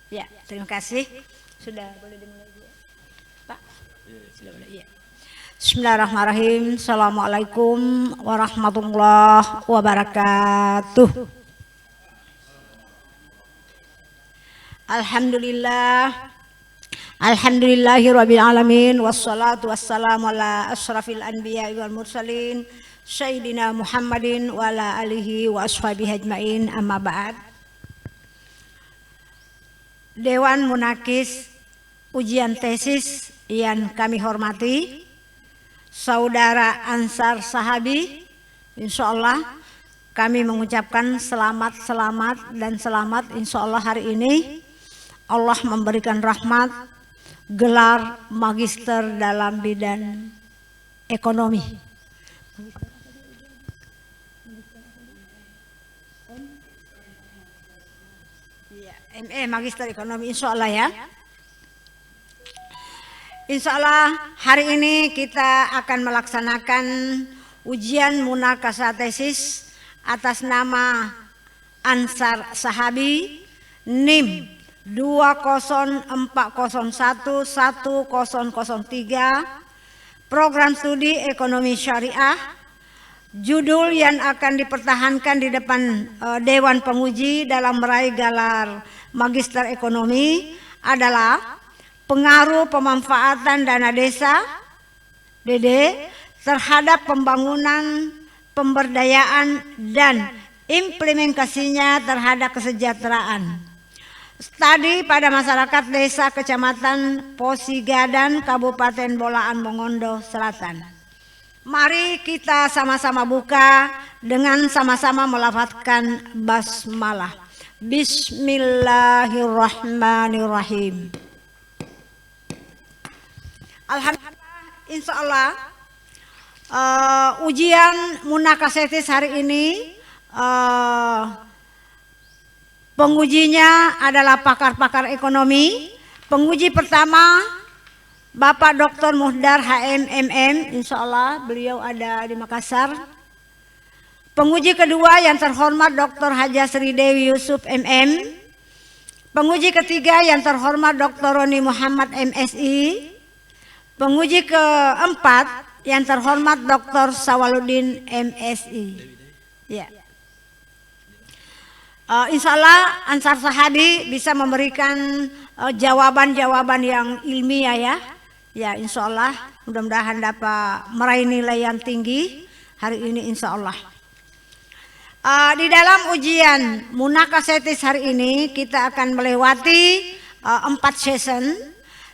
Ya, terima kasih. Sudah boleh dimulai, Pak? Sudah boleh, ya. Bismillahirrahmanirrahim. Assalamualaikum warahmatullahi wabarakatuh. Alhamdulillahirabbil alamin wassalatu wassalamu ala asyrafil anbiya'i wal mursalin sayyidina Muhammadin wa ala alihi wa ashabihi ajmain, amma ba'd. Dewan Munakis ujian tesis yang kami hormati, Saudara Ansar Sahabi, insyaallah kami mengucapkan selamat insyaallah hari ini Allah memberikan rahmat gelar magister dalam bidang ekonomi. ME magister ekonomi insyaallah ya. Insyaallah hari ini kita akan melaksanakan ujian munakasah tesis atas nama Ansar Sahabi NIM 204011003 program studi ekonomi syariah. Judul yang akan dipertahankan di depan Dewan Penguji dalam meraih gelar magister ekonomi adalah pengaruh pemanfaatan dana desa (DD) terhadap pembangunan, pemberdayaan dan implementasinya terhadap kesejahteraan. Studi pada masyarakat desa Kecamatan Posigadan, Kabupaten Bolaan Mongondo Selatan. Mari kita sama-sama buka dengan sama-sama melafadzkan basmalah. Bismillahirrahmanirrahim. Alhamdulillah, insyaallah ujian munakasah tesis hari ini pengujinya adalah pakar-pakar ekonomi. Penguji pertama Bapak Dr. Muhdar HM MM, insyaallah beliau ada di Makassar. Penguji kedua yang terhormat Dr. Haja Sri Dewi Yusuf MM. Penguji ketiga yang terhormat Dr. Roni Muhammad MSI. Penguji keempat yang terhormat Dr. Sawaludin MSI. Ya. Insyaallah Ansar Sahabi bisa memberikan jawaban-jawaban yang ilmiah ya. Ya, insyaallah mudah-mudahan dapat meraih nilai yang tinggi hari ini insyaallah. Di dalam ujian munakasah tesis hari ini kita akan melewati 4 session.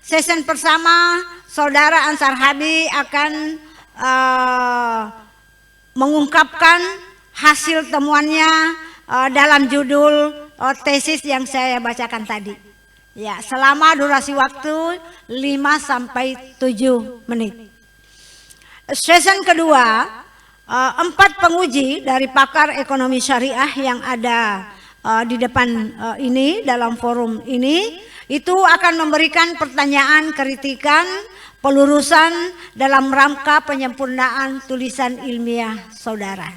Session pertama Saudara Ansar Sahabi akan mengungkapkan hasil temuannya dalam judul tesis yang saya bacakan tadi. Ya, selama durasi waktu 5-7 menit. Session kedua, 4 penguji dari pakar ekonomi syariah yang ada di depan ini dalam forum ini itu akan memberikan pertanyaan, kritikan, pelurusan dalam rangka penyempurnaan tulisan ilmiah saudara.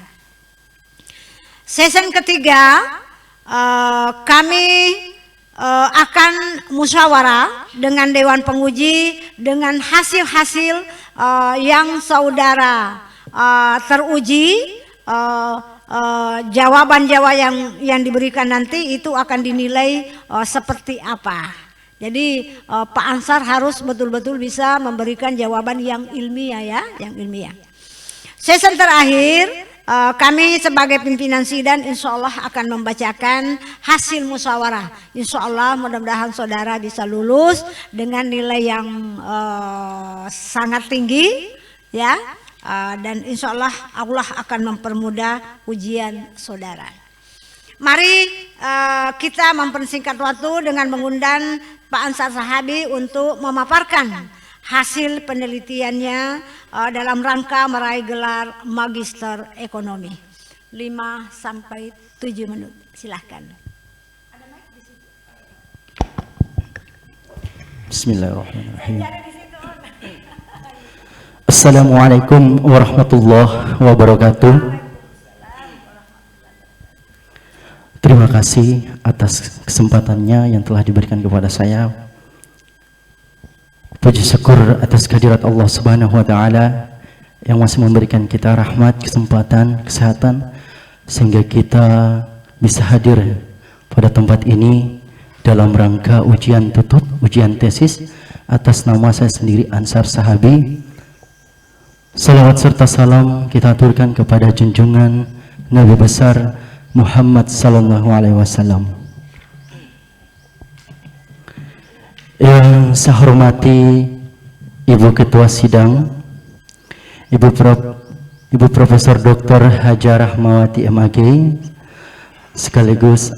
Session ketiga kami akan musyawarah dengan Dewan Penguji dengan hasil-hasil yang saudara teruji, jawaban-jawaban yang diberikan nanti itu akan dinilai seperti apa. Jadi Pak Ansar harus betul-betul bisa memberikan jawaban yang ilmiah ya, yang ilmiah. Sesi terakhir kami sebagai pimpinan sidang insyaallah akan membacakan hasil musyawarah. Insyaallah mudah-mudahan saudara bisa lulus dengan nilai yang sangat tinggi ya. Dan insyaallah Allah akan mempermudah ujian saudara. Mari kita mempersingkat waktu dengan mengundang Pak Ansar Sahabi untuk memaparkan hasil penelitiannya dalam rangka meraih gelar magister ekonomi. 5-7 menit, silahkan. Bismillahirrahmanirrahim. Assalamualaikum warahmatullahi wabarakatuh. Terima kasih atas kesempatannya yang telah diberikan kepada saya. Puji syukur atas kehadirat Allah Subhanahu wa taala yang masih memberikan kita rahmat, kesempatan, kesehatan sehingga kita bisa hadir pada tempat ini dalam rangka ujian tutup, ujian tesis atas nama saya sendiri Ansar Sahabi. Salawat serta salam kita aturkan kepada junjungan Nabi besar Muhammad sallallahu alaihi wasallam. Yang saya hormati Ibu Ketua Sidang, Ibu Profesor Dr. Haja Rahmawati MAG, sekaligus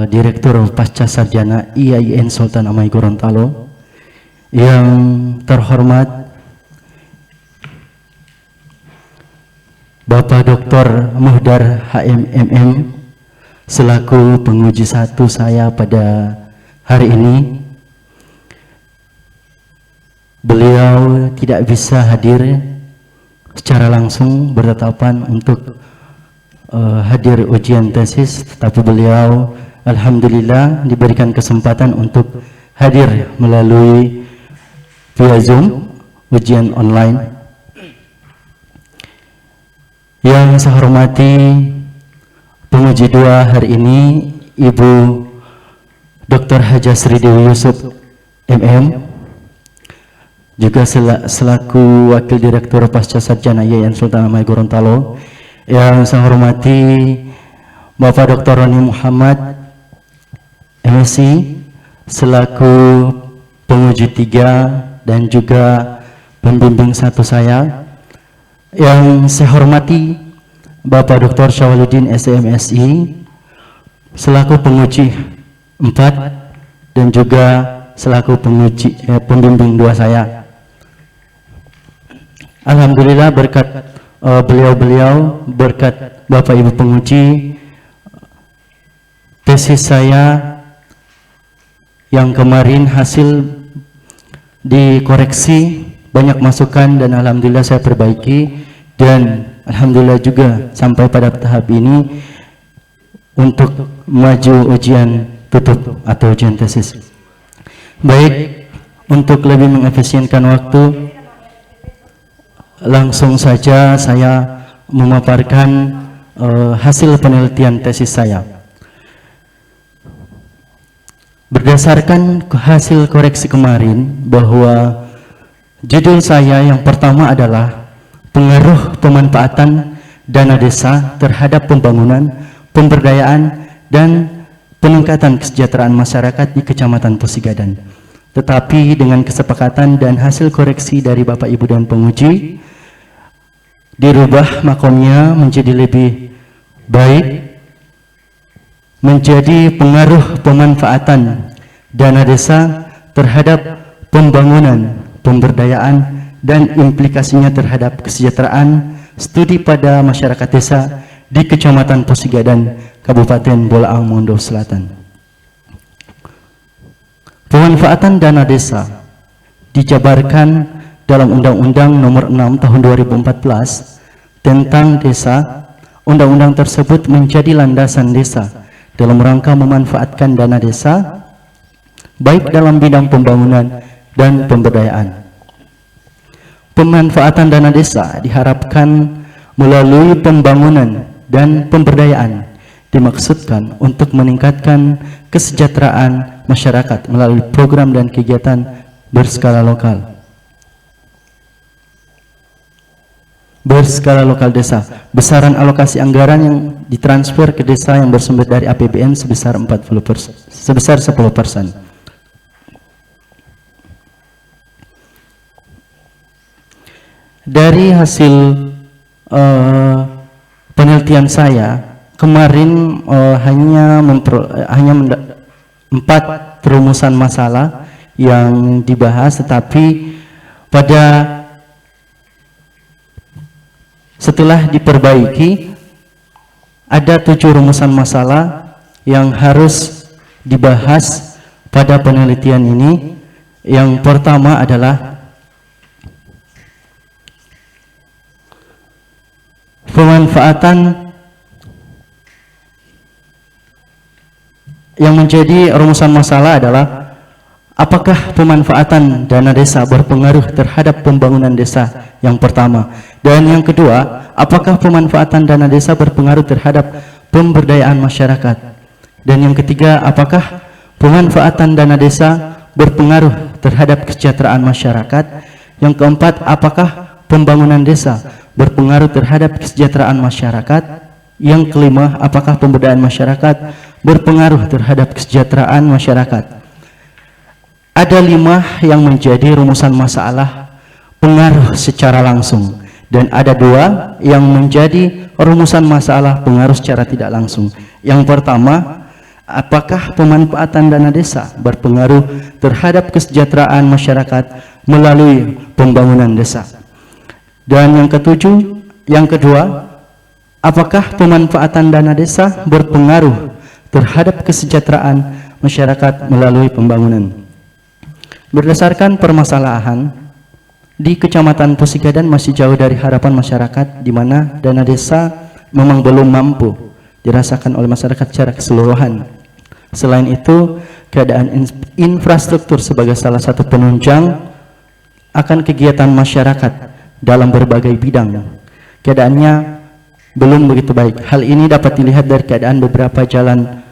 Direktur Pasca Sarjana IAIN Sultan Amai Gorontalo. Yang terhormat Bapak Dr. Muhdar HMMM selaku penguji satu saya pada hari ini. Beliau tidak bisa hadir secara langsung bertetapan untuk hadir ujian tesis, tetapi beliau alhamdulillah diberikan kesempatan untuk hadir melalui via Zoom ujian online. Yang saya hormati penguji dua hari ini Ibu Dr. Haja Sri Dewi Yusuf MM, juga selaku Wakil Direktur Pasca Sarjana IAIN Sultan Amai Gorontalo. Yang saya hormati Bapak Dr. Roni Muhammad MSc selaku penguji 3 dan juga pembimbing satu saya. Yang saya hormati Bapak Dr. Syawaludin SMSI selaku penguji 4 dan juga selaku pembimbing 2 saya. Alhamdulillah berkat beliau-beliau, berkat Bapak Ibu penguji, tesis saya yang kemarin hasil dikoreksi, banyak masukan dan alhamdulillah saya perbaiki, dan alhamdulillah juga sampai pada tahap ini untuk maju ujian tutup atau ujian tesis. Baik, untuk lebih mengefisienkan waktu, langsung saja saya memaparkan hasil penelitian tesis saya. Berdasarkan hasil koreksi kemarin, bahwa judul saya yang pertama adalah pengaruh pemanfaatan dana desa terhadap pembangunan, pemberdayaan, dan peningkatan kesejahteraan masyarakat di Kecamatan Pusigadan. Tetapi dengan kesepakatan dan hasil koreksi dari Bapak Ibu dan penguji, dirubah makomnya menjadi lebih baik, menjadi pengaruh pemanfaatan dana desa terhadap pembangunan, pemberdayaan, dan implikasinya terhadap kesejahteraan studi pada masyarakat desa di Kecamatan Pusigadan, Kabupaten Bolaang Mondow Selatan. Pemanfaatan dana desa dijabarkan dalam Undang-Undang Nomor 6 Tahun 2014 tentang Desa. Undang-undang tersebut menjadi landasan desa dalam rangka memanfaatkan dana desa baik dalam bidang pembangunan dan pemberdayaan. Pemanfaatan dana desa diharapkan melalui pembangunan dan pemberdayaan dimaksudkan untuk meningkatkan kesejahteraan masyarakat melalui program dan kegiatan berskala lokal. Berskala lokal desa, besaran alokasi anggaran yang ditransfer ke desa yang bersumber dari APBN sebesar 10%. Dari hasil penelitian saya kemarin hanya 4 rumusan masalah yang dibahas, tetapi setelah diperbaiki ada 7 rumusan masalah yang harus dibahas pada penelitian ini. Yang pertama adalah pemanfaatan yang menjadi rumusan masalah adalah apakah pemanfaatan dana desa berpengaruh terhadap pembangunan desa, yang pertama. Dan yang kedua, apakah pemanfaatan dana desa berpengaruh terhadap pemberdayaan masyarakat. Dan yang ketiga, apakah pemanfaatan dana desa berpengaruh terhadap kesejahteraan masyarakat. Yang keempat, apakah pembangunan desa berpengaruh terhadap kesejahteraan masyarakat. Yang kelima, apakah pemberdayaan masyarakat berpengaruh terhadap kesejahteraan masyarakat. Ada 5 yang menjadi rumusan masalah pengaruh secara langsung, dan ada 2 yang menjadi rumusan masalah pengaruh secara tidak langsung. Yang pertama, apakah pemanfaatan dana desa berpengaruh terhadap kesejahteraan masyarakat melalui pembangunan desa. Dan yang kedua, apakah pemanfaatan dana desa berpengaruh terhadap kesejahteraan masyarakat melalui pembangunan. Berdasarkan permasalahan, di Kecamatan Pusigadan masih jauh dari harapan masyarakat, di mana dana desa memang belum mampu dirasakan oleh masyarakat secara keseluruhan. Selain itu, keadaan infrastruktur sebagai salah satu penunjang akan kegiatan masyarakat dalam berbagai bidang. Keadaannya belum begitu baik. Hal ini dapat dilihat dari keadaan beberapa jalan,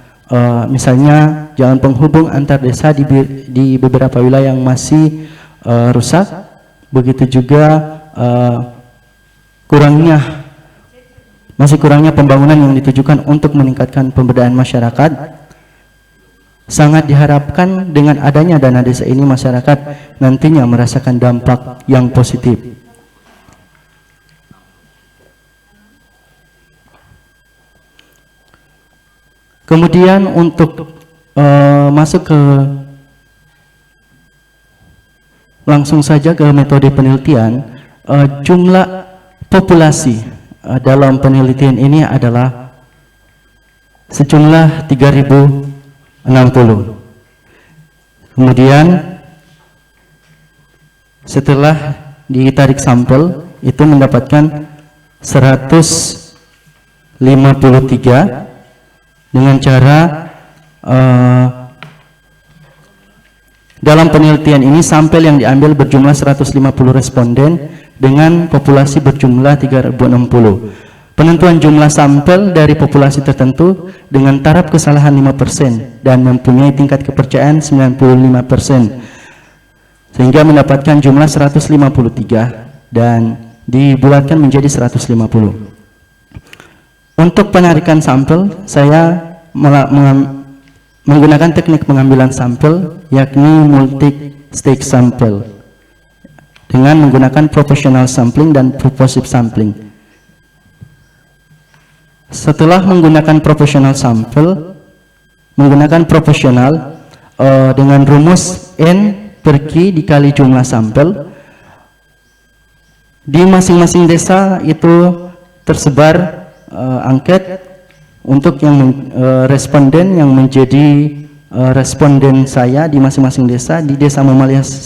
misalnya jalan penghubung antar desa di beberapa wilayah yang masih rusak. Begitu juga masih kurangnya pembangunan yang ditujukan untuk meningkatkan pemberdayaan masyarakat. Sangat diharapkan dengan adanya dana desa ini masyarakat nantinya merasakan dampak yang positif. Kemudian untuk masuk ke langsung saja ke metode penelitian, jumlah populasi dalam penelitian ini adalah sejumlah 3060. Kemudian setelah ditarik sampel itu mendapatkan 153 dengan cara dalam penelitian ini sampel yang diambil berjumlah 150 responden dengan populasi berjumlah 3060. Penentuan jumlah sampel dari populasi tertentu dengan taraf kesalahan 5% dan mempunyai tingkat kepercayaan 95%, sehingga mendapatkan jumlah 153 dan dibulatkan menjadi 150. Untuk penarikan sampel, saya menggunakan teknik pengambilan sampel, yakni multi-stage sampel, dengan menggunakan proportional sampling dan purposive sampling. Setelah menggunakan proportional dengan rumus N per Q dikali jumlah sampel, di masing-masing desa itu tersebar angket untuk yang responden yang menjadi responden saya di masing-masing desa. Di desa Mamalia 1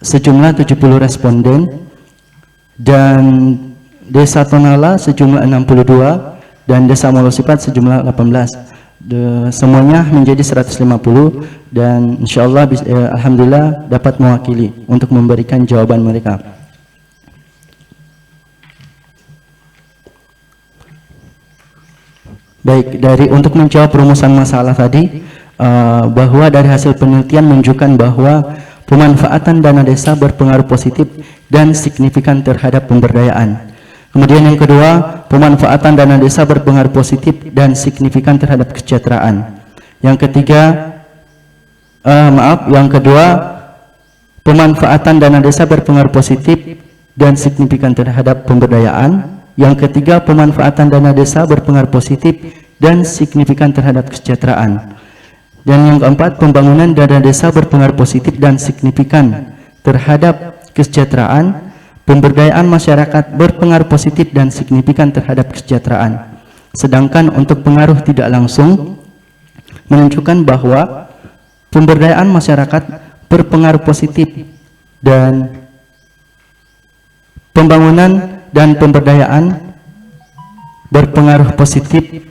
sejumlah 70 responden, dan desa Tonala sejumlah 62, dan desa Molosipat sejumlah 18. Semuanya menjadi 150, dan insyaallah alhamdulillah dapat mewakili untuk memberikan jawaban mereka. Baik, untuk menjawab rumusan masalah tadi, bahwa dari hasil penelitian menunjukkan bahwa pemanfaatan dana desa berpengaruh positif dan signifikan terhadap pemberdayaan. Kemudian yang kedua, pemanfaatan dana desa berpengaruh positif dan signifikan terhadap kesejahteraan. Yang kedua, pemanfaatan dana desa berpengaruh positif dan signifikan terhadap pemberdayaan. Yang ketiga, pemanfaatan dana desa berpengaruh positif dan signifikan terhadap kesejahteraan. Dan yang keempat, pembangunan dana desa berpengaruh positif dan signifikan terhadap kesejahteraan. Pemberdayaan masyarakat berpengaruh positif dan signifikan terhadap kesejahteraan. Sedangkan untuk pengaruh tidak langsung menunjukkan bahwa pemberdayaan masyarakat berpengaruh positif dan pembangunan dan pemberdayaan berpengaruh positif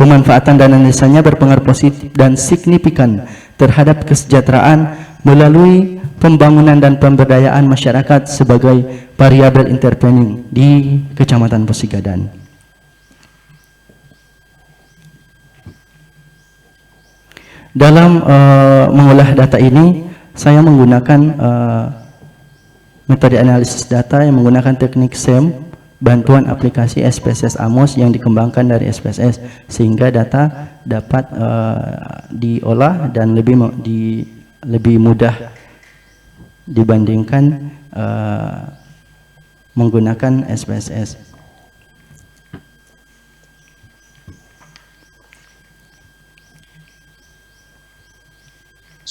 pemanfaatan dana desanya berpengaruh positif dan signifikan terhadap kesejahteraan melalui pembangunan dan pemberdayaan masyarakat sebagai variabel intervening di Kecamatan Pusigadan. Dalam mengolah data ini, saya menggunakan metode analisis data yang menggunakan teknik SEM, bantuan aplikasi SPSS AMOS yang dikembangkan dari SPSS, sehingga data dapat diolah dan lebih mudah dibandingkan menggunakan SPSS.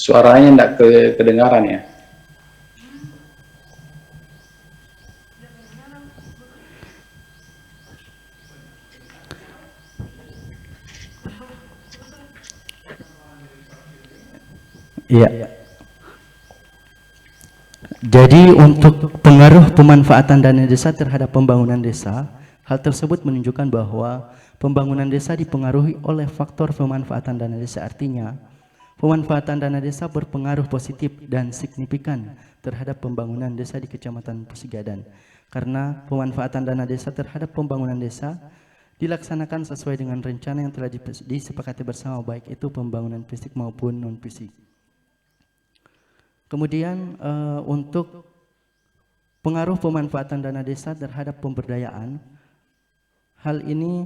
Suaranya tidak kedengaran ya. Ya. Jadi untuk pengaruh pemanfaatan dana desa terhadap pembangunan desa, hal tersebut menunjukkan bahwa pembangunan desa dipengaruhi oleh faktor pemanfaatan dana desa. Artinya, pemanfaatan dana desa berpengaruh positif dan signifikan terhadap pembangunan desa di Kecamatan Pusigadan. Karena pemanfaatan dana desa terhadap pembangunan desa dilaksanakan sesuai dengan rencana yang telah disepakati bersama, baik itu pembangunan fisik maupun non-fisik. Kemudian untuk pengaruh pemanfaatan dana desa terhadap pemberdayaan, hal ini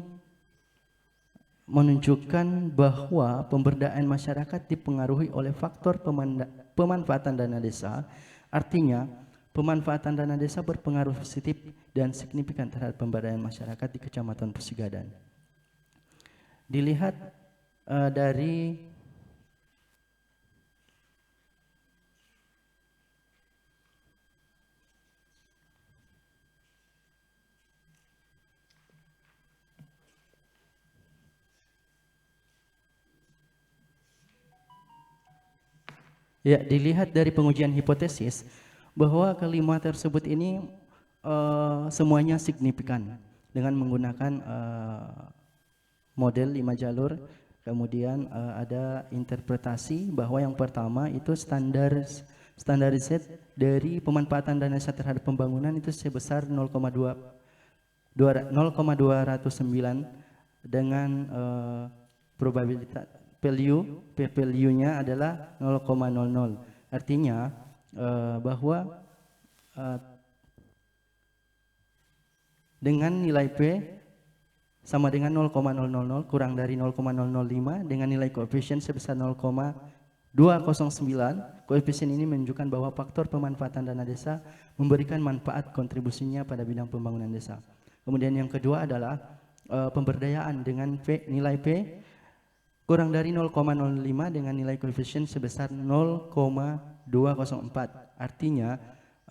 menunjukkan bahwa pemberdayaan masyarakat dipengaruhi oleh faktor pemanfaatan dana desa. Artinya, pemanfaatan dana desa berpengaruh positif dan signifikan terhadap pemberdayaan masyarakat di Kecamatan Pusigadan. Dilihat dari dilihat dari pengujian hipotesis bahwa kelima tersebut ini semuanya signifikan dengan menggunakan model 5 jalur. Kemudian ada interpretasi bahwa yang pertama itu standarisasi dari pemanfaatan dana desa terhadap pembangunan itu sebesar 0,209 dengan probabilitas value-nya adalah 0,00. Artinya bahwa dengan nilai P sama dengan 0,000 kurang dari 0,005 dengan nilai koefisien sebesar 0,209. Koefisien ini menunjukkan bahwa faktor pemanfaatan dana desa memberikan manfaat kontribusinya pada bidang pembangunan desa. Kemudian yang kedua adalah pemberdayaan dengan nilai P kurang dari 0,05 dengan nilai koefisien sebesar 0,204. Artinya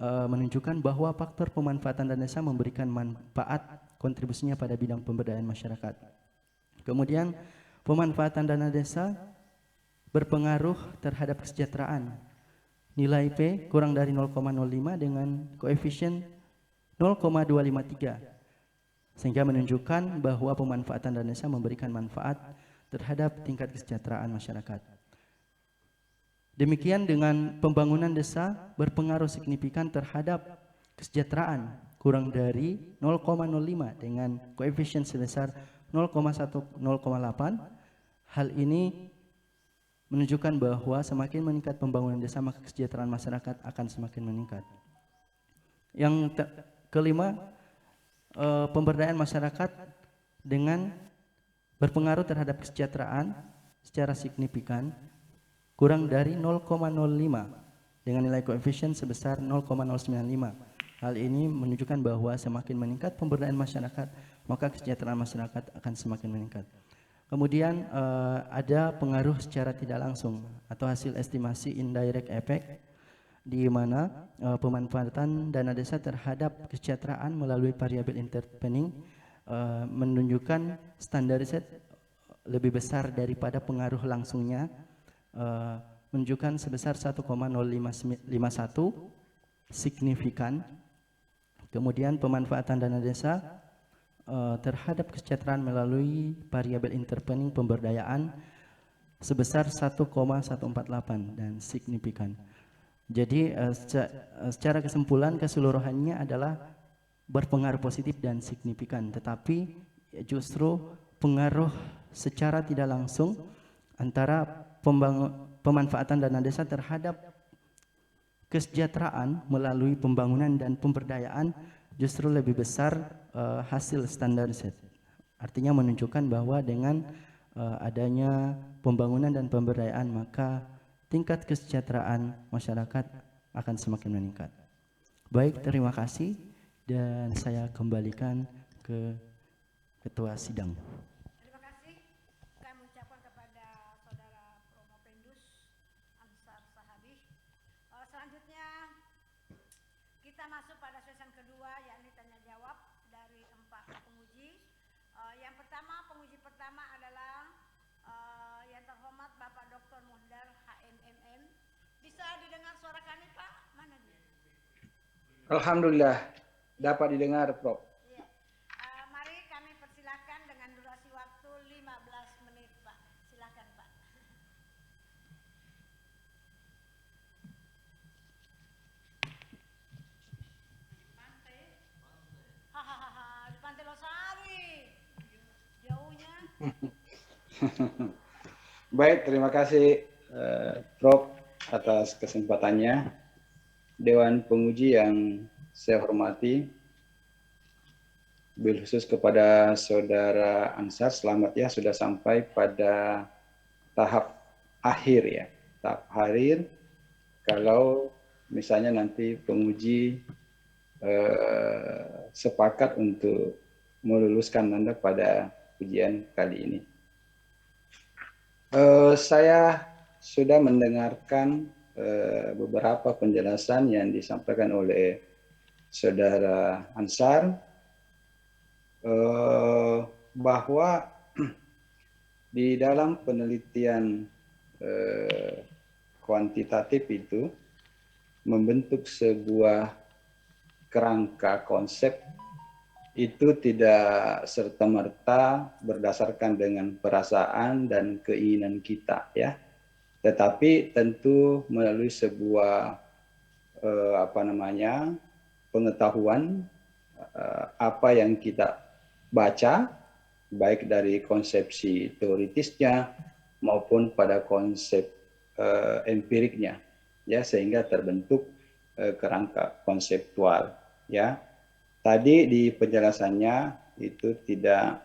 menunjukkan bahwa faktor pemanfaatan dana desa memberikan manfaat kontribusinya pada bidang pemberdayaan masyarakat. Kemudian pemanfaatan dana desa berpengaruh terhadap kesejahteraan. Nilai P kurang dari 0,05 dengan koefisien 0,253. Sehingga menunjukkan bahwa pemanfaatan dana desa memberikan manfaat terhadap tingkat kesejahteraan masyarakat. Demikian dengan pembangunan desa berpengaruh signifikan terhadap kesejahteraan kurang dari 0,05 dengan koefisien sebesar 0,8. Hal ini menunjukkan bahwa semakin meningkat pembangunan desa maka kesejahteraan masyarakat akan semakin meningkat. Yang kelima, pemberdayaan masyarakat dengan berpengaruh terhadap kesejahteraan secara signifikan kurang dari 0,05 dengan nilai koefisien sebesar 0,095. Hal ini menunjukkan bahwa semakin meningkat pemberdayaan masyarakat, maka kesejahteraan masyarakat akan semakin meningkat. Kemudian ada pengaruh secara tidak langsung atau hasil estimasi indirect effect, di mana pemanfaatan dana desa terhadap kesejahteraan melalui variabel intervening menunjukkan standarisasi lebih besar daripada pengaruh langsungnya, menunjukkan sebesar 1,051 signifikan. Kemudian pemanfaatan dana desa terhadap kesejahteraan melalui variabel interpening pemberdayaan sebesar 1,148 dan signifikan. Jadi secara kesimpulan keseluruhannya adalah berpengaruh positif dan signifikan, tetapi justru pengaruh secara tidak langsung antara pemanfaatan dana desa terhadap kesejahteraan melalui pembangunan dan pemberdayaan justru lebih besar hasil standar set. Artinya menunjukkan bahwa dengan adanya pembangunan dan pemberdayaan maka tingkat kesejahteraan masyarakat akan semakin meningkat. Baik, terima kasih dan saya kembalikan ke Ketua Sidang. Terima kasih. Kami mengucapkan kepada Saudara Promopendus Ansar Sahabi. Selanjutnya kita masuk pada sesi kedua, yakni tanya jawab dari 4 penguji. Yang pertama, penguji pertama adalah yang terhormat Bapak Dr. Muhdar HMMM. Bisa didengar suara kami, Pak? Mana dia? Alhamdulillah dapat didengar, Prof. Iya. Mari kami persilahkan dengan durasi waktu 15 menit, Pak. Silakan, Pak. Hahaha, di Pantai Losari. Jauhnya. Baik, terima kasih Prof atas kesempatannya. Dewan penguji yang saya hormati, bil khusus kepada Saudara Ansar, selamat ya sudah sampai pada tahap akhir ya. Tahap akhir kalau misalnya nanti penguji sepakat untuk meluluskan Anda pada ujian kali ini. Saya sudah mendengarkan beberapa penjelasan yang disampaikan oleh Saudara Ansar bahwa di dalam penelitian kuantitatif itu membentuk sebuah kerangka konsep itu tidak serta-merta berdasarkan dengan perasaan dan keinginan kita ya, tetapi tentu melalui sebuah pengetahuan apa yang kita baca baik dari konsepsi teoritisnya maupun pada konsep empiriknya ya, sehingga terbentuk kerangka konseptual ya. Tadi di penjelasannya itu tidak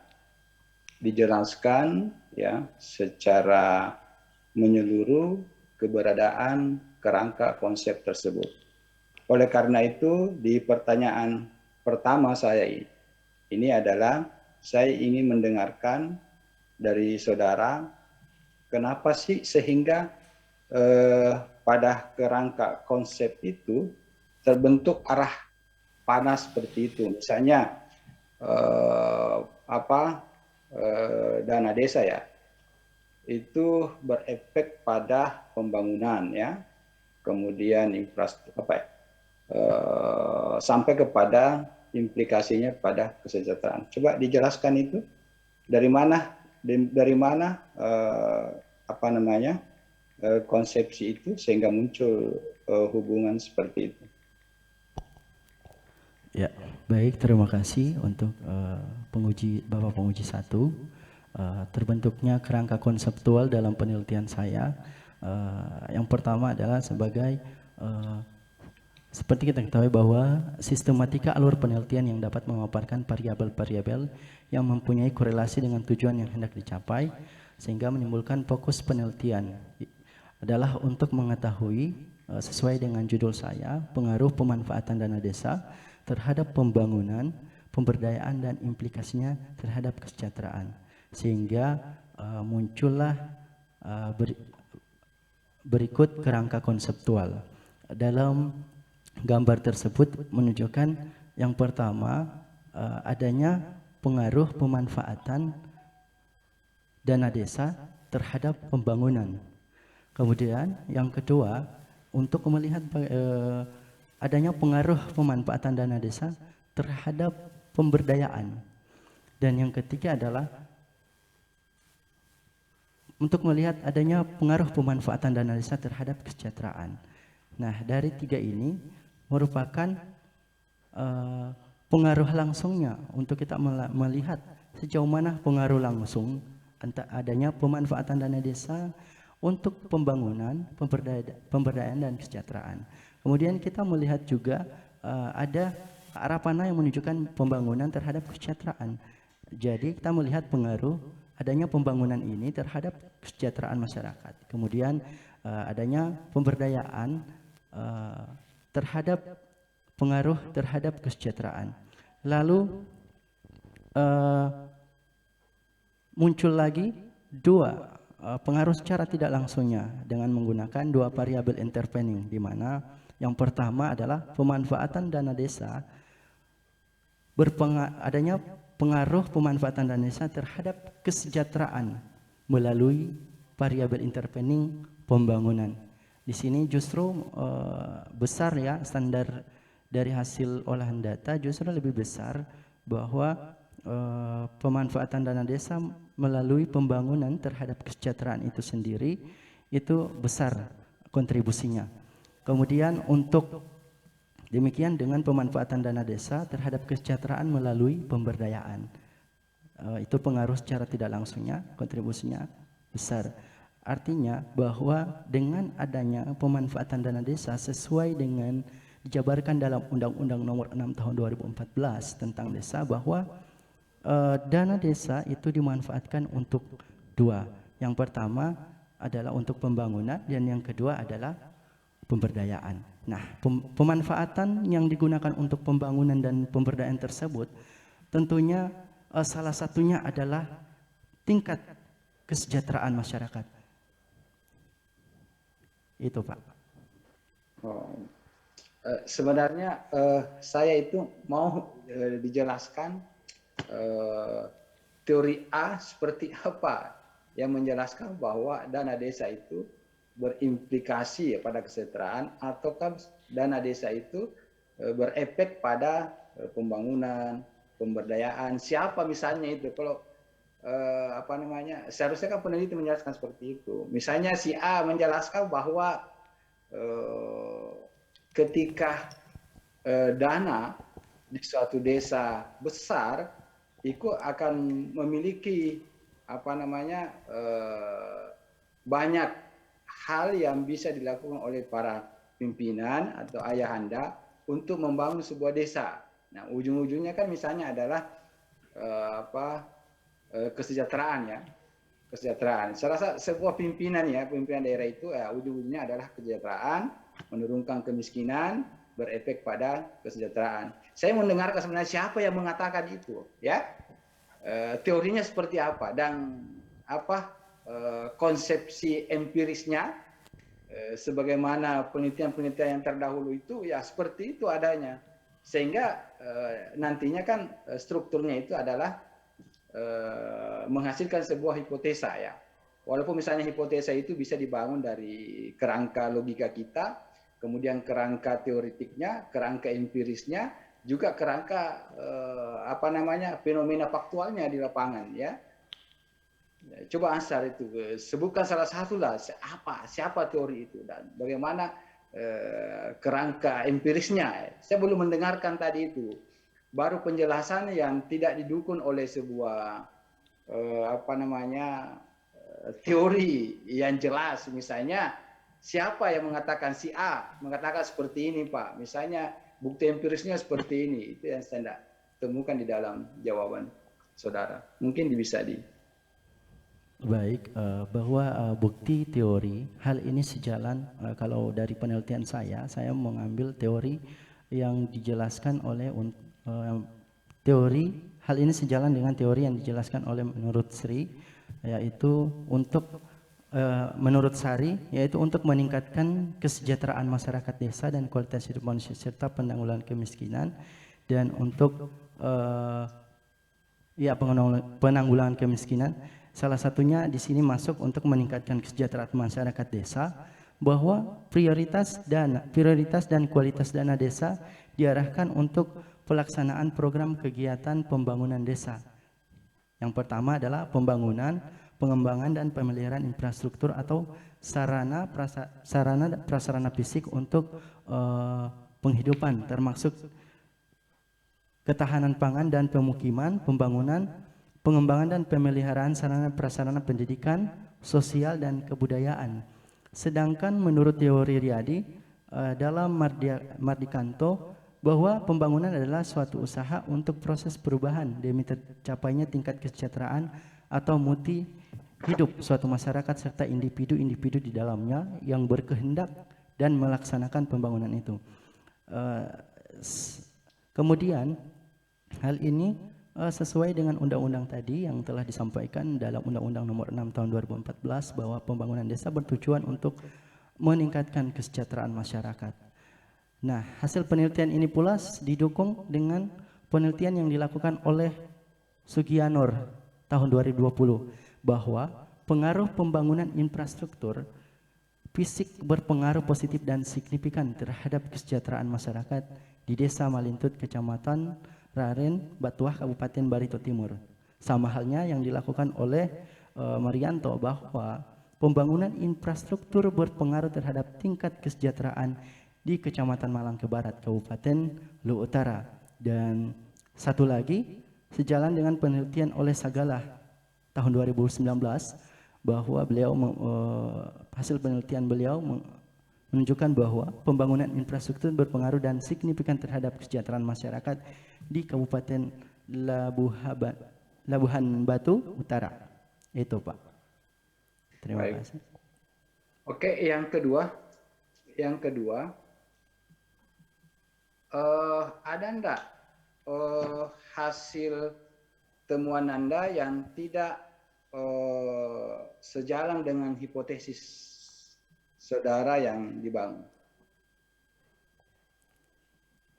dijelaskan ya secara menyeluruh keberadaan kerangka konsep tersebut. Oleh karena itu di pertanyaan pertama saya ini adalah saya ingin mendengarkan dari saudara kenapa sih sehingga pada kerangka konsep itu terbentuk arah panas seperti itu, misalnya dana desa ya, itu berefek pada pembangunan ya, kemudian infrastruktur sampai kepada implikasinya pada kesejahteraan. Coba dijelaskan itu dari mana konsepsi itu sehingga muncul hubungan seperti itu. Ya, baik, terima kasih untuk Bapak penguji 1. Terbentuknya kerangka konseptual dalam penelitian saya. Yang pertama adalah sebagai seperti kita ketahui bahwa sistematika alur penelitian yang dapat memaparkan variabel-variabel yang mempunyai korelasi dengan tujuan yang hendak dicapai sehingga menimbulkan fokus penelitian adalah untuk mengetahui sesuai dengan judul saya, pengaruh pemanfaatan dana desa terhadap pembangunan, pemberdayaan dan implikasinya terhadap kesejahteraan, sehingga muncullah berikut kerangka konseptual. Dalam gambar tersebut menunjukkan yang pertama adanya pengaruh pemanfaatan dana desa terhadap pembangunan. Kemudian yang kedua, untuk melihat adanya pengaruh pemanfaatan dana desa terhadap pemberdayaan. Dan yang ketiga adalah untuk melihat adanya pengaruh pemanfaatan dana desa terhadap kesejahteraan. Nah, dari tiga ini merupakan pengaruh langsungnya untuk kita melihat sejauh mana pengaruh langsung adanya pemanfaatan dana desa untuk pembangunan, pemberdayaan dan kesejahteraan. Kemudian kita melihat juga ada arah panah yang menunjukkan pembangunan terhadap kesejahteraan. Jadi kita melihat pengaruh adanya pembangunan ini terhadap kesejahteraan masyarakat. Kemudian adanya pemberdayaan terhadap pengaruh terhadap kesejahteraan. Lalu muncul lagi dua pengaruh secara tidak langsungnya dengan menggunakan dua variabel intervening, di mana yang pertama adalah pemanfaatan dana desa adanya pengaruh pemanfaatan dana desa terhadap kesejahteraan melalui variabel intervening pembangunan. Di sini justru besar ya, standar dari hasil olahan data justru lebih besar bahwa pemanfaatan dana desa melalui pembangunan terhadap kesejahteraan itu sendiri itu besar kontribusinya. Kemudian untuk demikian dengan pemanfaatan dana desa terhadap kesejahteraan melalui pemberdayaan, itu pengaruh secara tidak langsungnya, kontribusinya besar. Artinya bahwa dengan adanya pemanfaatan dana desa sesuai dengan dijabarkan dalam Undang-Undang Nomor 6 Tahun 2014 tentang desa, bahwa dana desa itu dimanfaatkan untuk dua. Yang pertama adalah untuk pembangunan dan yang kedua adalah pemberdayaan. Nah, pemanfaatan yang digunakan untuk pembangunan dan pemberdayaan tersebut tentunya salah satunya adalah tingkat kesejahteraan masyarakat. Itu, Pak. Sebenarnya saya itu mau dijelaskan teori A seperti apa yang menjelaskan bahwa dana desa itu berimplikasi pada kesejahteraan, ataukah dana desa itu berefek pada pembangunan, pemberdayaan. Siapa misalnya itu? Kalau seharusnya kan peneliti menjelaskan seperti itu. Misalnya si A menjelaskan bahwa ketika dana di suatu desa besar itu akan memiliki banyak hal yang bisa dilakukan oleh para pimpinan atau ayahanda untuk membangun sebuah desa. Nah, ujung-ujungnya kan misalnya adalah kesejahteraan ya, kesejahteraan. Saya rasa sebuah pimpinan daerah itu ujung-ujungnya adalah kesejahteraan, menurunkan kemiskinan, berefek pada kesejahteraan. Saya mendengarkan sebenarnya siapa yang mengatakan itu, ya, teorinya seperti apa dan konsepsi empirisnya, sebagaimana penelitian-penelitian yang terdahulu itu ya seperti itu adanya, sehingga nantinya kan strukturnya itu adalah menghasilkan sebuah hipotesa ya. Walaupun misalnya hipotesa itu bisa dibangun dari kerangka logika kita, kemudian kerangka teoritiknya, kerangka empirisnya, juga kerangka fenomena faktualnya di lapangan ya. Coba Ansar itu sebutkan salah satu lah, siapa teori itu dan bagaimana kerangka empirisnya. Saya belum mendengarkan tadi itu. Baru penjelasan yang tidak didukung oleh sebuah teori yang jelas. Misalnya siapa yang mengatakan si A mengatakan seperti ini, Pak. Misalnya bukti empirisnya seperti ini. Itu yang saya tidak temukan di dalam jawaban saudara. Mungkin bisa Baik, bahwa bukti teori hal ini sejalan, kalau dari penelitian saya mengambil teori yang dijelaskan oleh teori hal ini sejalan dengan teori yang dijelaskan oleh menurut Sri, yaitu untuk menurut Sari, yaitu untuk meningkatkan kesejahteraan masyarakat desa dan kualitas hidup manusia serta penanggulangan kemiskinan, dan untuk penanggulangan kemiskinan. Salah satunya di sini masuk untuk meningkatkan kesejahteraan masyarakat desa, bahwa prioritas dan kualitas dana desa diarahkan untuk pelaksanaan program kegiatan pembangunan desa Yang pertama adalah pembangunan, pengembangan dan pemeliharaan infrastruktur atau sarana prasarana fisik untuk penghidupan, termasuk ketahanan pangan dan pemukiman, pembangunan, pengembangan dan pemeliharaan sarana prasarana pendidikan, sosial dan kebudayaan. Sedangkan menurut teori Riyadi dalam Mardikanto bahwa pembangunan adalah suatu usaha untuk proses perubahan demi tercapainya tingkat kesejahteraan atau mutu hidup suatu masyarakat serta individu-individu di dalamnya yang berkehendak dan melaksanakan pembangunan itu. Kemudian hal ini sesuai dengan undang-undang tadi yang telah disampaikan dalam Undang-Undang Nomor 6 Tahun 2014 bahwa pembangunan desa bertujuan untuk meningkatkan kesejahteraan masyarakat. Nah, hasil penelitian ini pula didukung dengan penelitian yang dilakukan oleh Sugianor tahun 2020 bahwa pengaruh pembangunan infrastruktur fisik berpengaruh positif dan signifikan terhadap kesejahteraan masyarakat di Desa Malintut, Kecamatan Raren, Batuah, Kabupaten Barito Timur. Sama halnya yang dilakukan oleh Marianto bahwa pembangunan infrastruktur berpengaruh terhadap tingkat kesejahteraan di Kecamatan Malangke Barat, Kabupaten Lu Utara. Dan satu lagi, sejalan dengan penelitian oleh Sagalah tahun 2019 bahwa beliau hasil penelitian beliau menunjukkan bahwa pembangunan infrastruktur berpengaruh dan signifikan terhadap kesejahteraan masyarakat di Kabupaten Labuhan Batu Utara. Itu, Pak. Terima kasih. Oke, yang kedua, ada enggak hasil temuan Anda yang tidak sejalan dengan hipotesis saudara yang dibangun?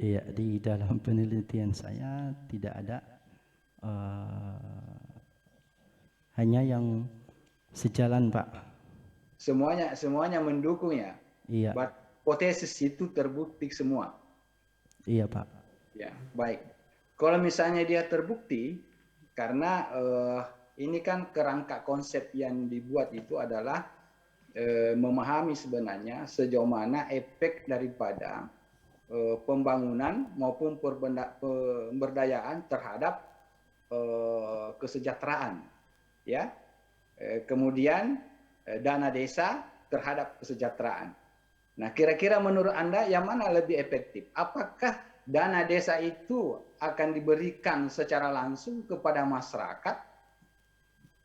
Iya, di dalam penelitian saya tidak ada, hanya yang sejalan, Pak. Semuanya mendukung ya? Iya. Hipotesis itu terbukti semua? Iya, Pak. Ya, baik. Kalau misalnya dia terbukti, karena ini kan kerangka konsep yang dibuat itu adalah memahami sebenarnya sejauh mana efek daripada pembangunan maupun pemberdayaan terhadap kesejahteraan, ya. Kemudian dana desa terhadap kesejahteraan. Nah, kira-kira menurut Anda yang mana lebih efektif? Apakah dana desa itu akan diberikan secara langsung kepada masyarakat,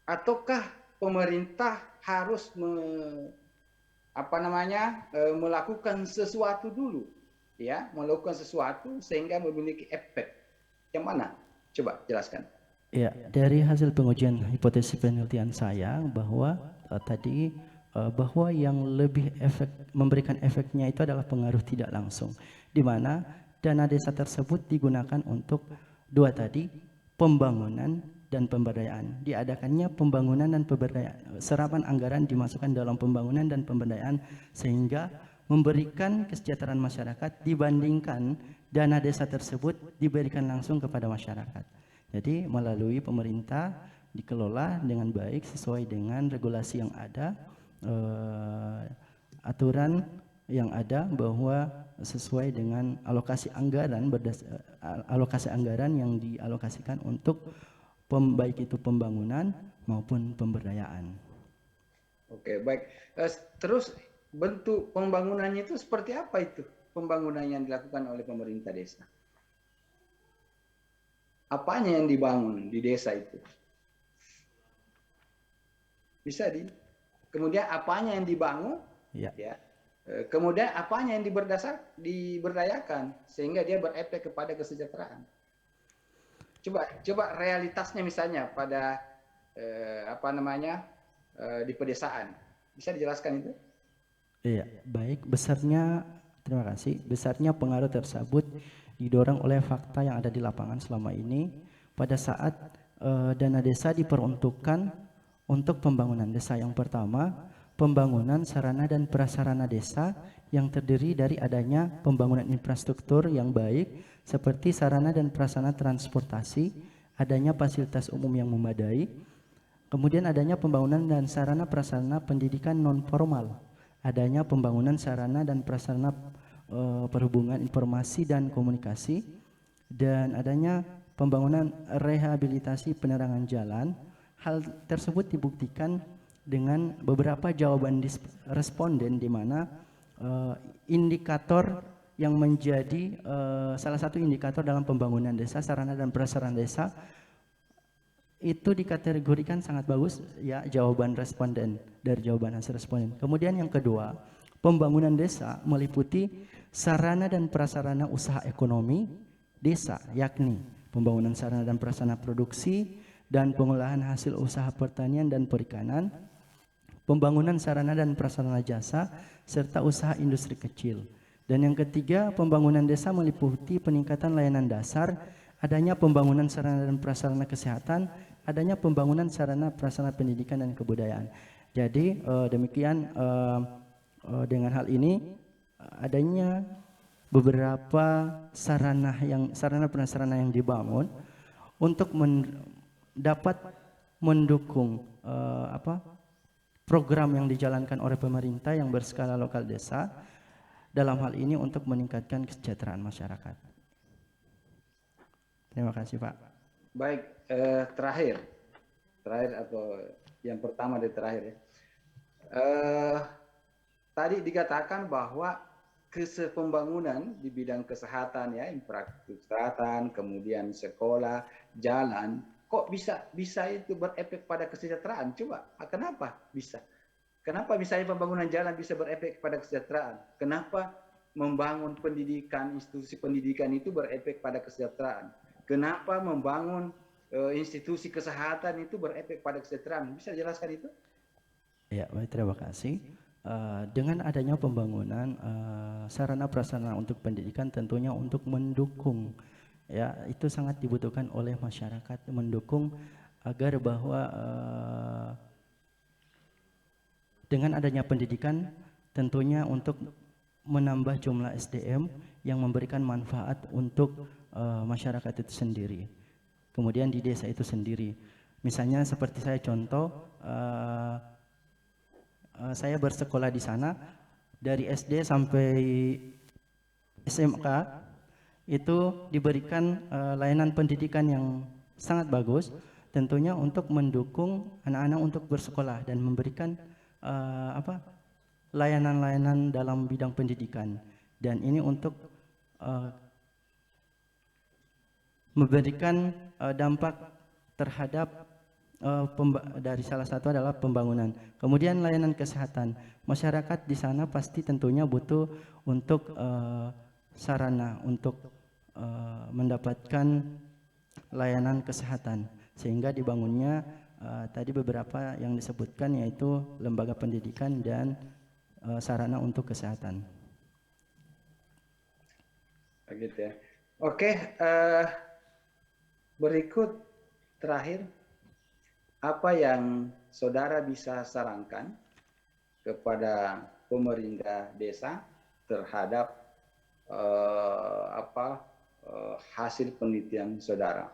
ataukah pemerintah harus melakukan sesuatu dulu, ya, melakukan sesuatu sehingga memiliki efek? Yang mana? Coba jelaskan. Ya, dari hasil pengujian hipotesis penelitian saya bahwa bahwa yang lebih memberikan efeknya itu adalah pengaruh tidak langsung, di mana dana desa tersebut digunakan untuk dua tadi, pembangunan dan pemberdayaan. Diadakannya pembangunan dan pemberdayaan, serapan anggaran dimasukkan dalam pembangunan dan pemberdayaan sehingga memberikan kesejahteraan masyarakat dibandingkan dana desa tersebut diberikan langsung kepada masyarakat. Jadi melalui pemerintah dikelola dengan baik sesuai dengan regulasi yang ada, aturan yang ada, bahwa sesuai dengan alokasi anggaran yang dialokasikan untuk baik itu pembangunan maupun pemberdayaan. Oke, baik. Terus bentuk pembangunannya itu seperti apa itu? Pembangunan yang dilakukan oleh pemerintah desa. Apanya yang dibangun di desa itu? Kemudian apanya yang dibangun? Ya. Kemudian apanya yang diberdayakan sehingga dia berefek kepada kesejahteraan? Coba realitasnya misalnya pada di pedesaan. Bisa dijelaskan itu? Iya, baik. Terima kasih. Besarnya pengaruh tersebut didorong oleh fakta yang ada di lapangan selama ini pada saat dana desa diperuntukkan untuk pembangunan desa. Yang pertama, pembangunan sarana dan prasarana desa yang terdiri dari adanya pembangunan infrastruktur yang baik seperti sarana dan prasarana transportasi, adanya fasilitas umum yang memadai, kemudian adanya pembangunan dan sarana prasarana pendidikan non formal, adanya pembangunan sarana dan prasarana perhubungan informasi dan komunikasi, dan adanya pembangunan rehabilitasi penerangan jalan. Hal tersebut dibuktikan dengan beberapa jawaban responden, di mana indikator yang menjadi salah satu indikator dalam pembangunan desa, sarana dan prasarana desa itu dikategorikan sangat bagus ya, jawaban responden dari jawaban hasil responden. Kemudian yang kedua, pembangunan desa meliputi sarana dan prasarana usaha ekonomi desa, yakni pembangunan sarana dan prasarana produksi dan pengolahan hasil usaha pertanian dan perikanan, pembangunan sarana dan prasarana jasa, serta usaha industri kecil. Dan yang ketiga, pembangunan desa meliputi peningkatan layanan dasar, adanya pembangunan sarana dan prasarana kesehatan, adanya pembangunan sarana prasarana pendidikan dan kebudayaan. Jadi demikian dengan hal ini adanya beberapa sarana prasarana yang dibangun untuk dapat mendukung program yang dijalankan oleh pemerintah yang berskala lokal desa, dalam hal ini untuk meningkatkan kesejahteraan masyarakat. Terima kasih, Pak. Baik, terakhir atau yang pertama dari terakhir ya. Tadi dikatakan bahwa pembangunan di bidang kesehatan ya, infrastruktur kesehatan, kemudian sekolah, jalan, kok bisa itu berefek pada kesejahteraan? Coba, kenapa bisa? Kenapa misalnya pembangunan jalan bisa berefek pada kesejahteraan? Kenapa membangun pendidikan, institusi pendidikan itu berefek pada kesejahteraan? Kenapa membangun institusi kesehatan itu berefek pada kesejahteraan? Bisa jelaskan itu? Ya, baik, terima kasih. Dengan adanya pembangunan sarana prasarana untuk pendidikan, tentunya untuk mendukung ya, itu sangat dibutuhkan oleh masyarakat, mendukung agar bahwa dengan adanya pendidikan tentunya untuk menambah jumlah SDM yang memberikan manfaat untuk masyarakat itu sendiri, kemudian di desa itu sendiri. Misalnya seperti saya contoh, saya bersekolah di sana dari SD sampai SMK, itu diberikan layanan pendidikan yang sangat bagus, tentunya untuk mendukung anak-anak untuk bersekolah dan memberikan layanan-layanan dalam bidang pendidikan. Dan ini untuk memberikan dampak terhadap dari salah satu adalah pembangunan. Kemudian layanan kesehatan, masyarakat di sana pasti tentunya butuh untuk sarana untuk mendapatkan layanan kesehatan, sehingga dibangunnya tadi beberapa yang disebutkan, yaitu lembaga pendidikan dan sarana untuk kesehatan. Begitu ya. Oke, berikut terakhir, apa yang saudara bisa sarankan kepada pemerintah desa terhadap hasil penelitian saudara?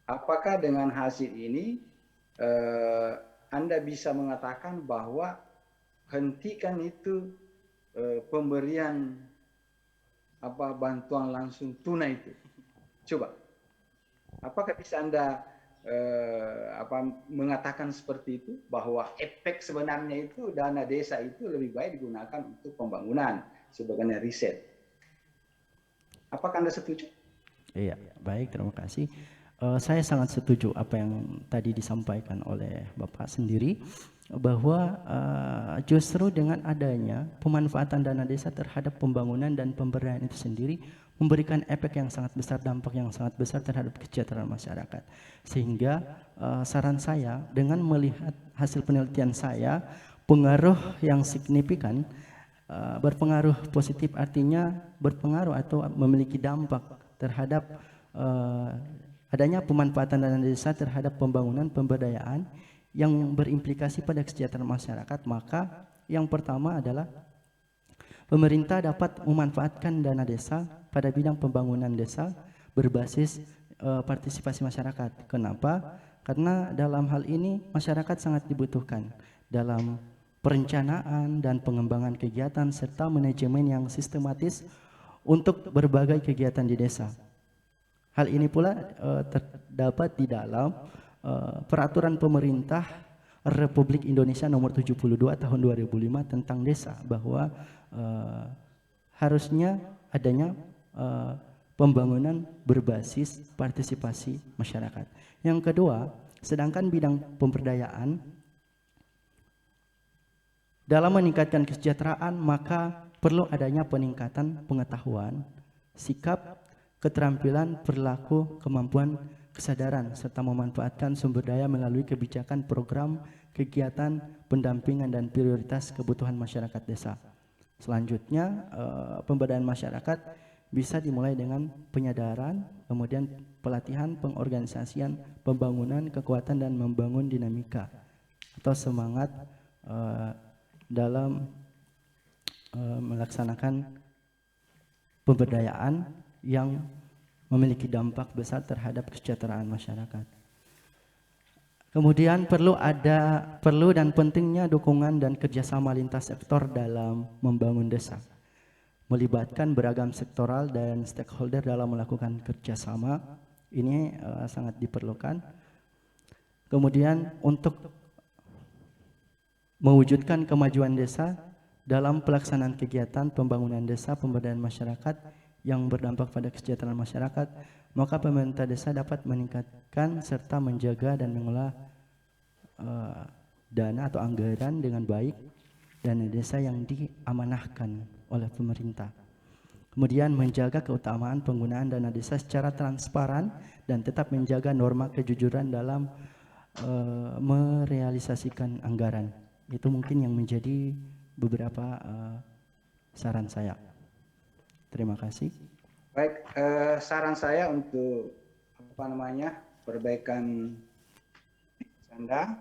Apakah dengan hasil ini Anda bisa mengatakan bahwa hentikan itu pemberian bantuan langsung tunai itu? Coba, apakah bisa Anda mengatakan seperti itu, bahwa efek sebenarnya itu dana desa itu lebih baik digunakan untuk pembangunan sebagai riset? Apakah Anda setuju? Iya, baik, terima kasih. Saya sangat setuju apa yang tadi disampaikan oleh Bapak sendiri, bahwa justru dengan adanya pemanfaatan dana desa terhadap pembangunan dan pemberdayaan itu sendiri memberikan efek yang sangat besar, dampak yang sangat besar terhadap kesejahteraan masyarakat. Sehingga saran saya, dengan melihat hasil penelitian saya, pengaruh yang signifikan, berpengaruh positif, artinya berpengaruh atau memiliki dampak terhadap adanya pemanfaatan dana desa terhadap pembangunan pemberdayaan yang berimplikasi pada kesejahteraan masyarakat. Maka yang pertama adalah pemerintah dapat memanfaatkan dana desa pada bidang pembangunan desa berbasis partisipasi masyarakat. Kenapa? Karena dalam hal ini masyarakat sangat dibutuhkan dalam perencanaan dan pengembangan kegiatan serta manajemen yang sistematis untuk berbagai kegiatan di desa. Hal ini pula terdapat di dalam peraturan pemerintah Republik Indonesia nomor 72 tahun 2005 tentang desa, bahwa harusnya adanya pembangunan berbasis partisipasi masyarakat. Yang kedua, sedangkan bidang pemberdayaan dalam meningkatkan kesejahteraan, maka perlu adanya peningkatan pengetahuan, sikap, keterampilan, perilaku, kemampuan, kesadaran, serta memanfaatkan sumber daya melalui kebijakan, program, kegiatan, pendampingan, dan prioritas kebutuhan masyarakat desa. Selanjutnya, pemberdayaan masyarakat bisa dimulai dengan penyadaran, kemudian pelatihan, pengorganisasian, pembangunan kekuatan, dan membangun dinamika atau semangat dalam melaksanakan pemberdayaan yang memiliki dampak besar terhadap kesejahteraan masyarakat. Kemudian perlu dan pentingnya dukungan dan kerjasama lintas sektor dalam membangun desa, melibatkan beragam sektoral dan stakeholder dalam melakukan kerjasama. Ini sangat diperlukan. Kemudian untuk mewujudkan kemajuan desa dalam pelaksanaan kegiatan pembangunan desa, pemberdayaan masyarakat yang berdampak pada kesejahteraan masyarakat, maka pemerintah desa dapat meningkatkan serta menjaga dan mengelola dana atau anggaran dengan baik dana desa yang diamanahkan oleh pemerintah. Kemudian menjaga keutamaan penggunaan dana desa secara transparan dan tetap menjaga norma kejujuran dalam merealisasikan anggaran. Itu mungkin yang menjadi beberapa saran saya. Terima kasih. Baik, saran saya untuk perbaikan Anda.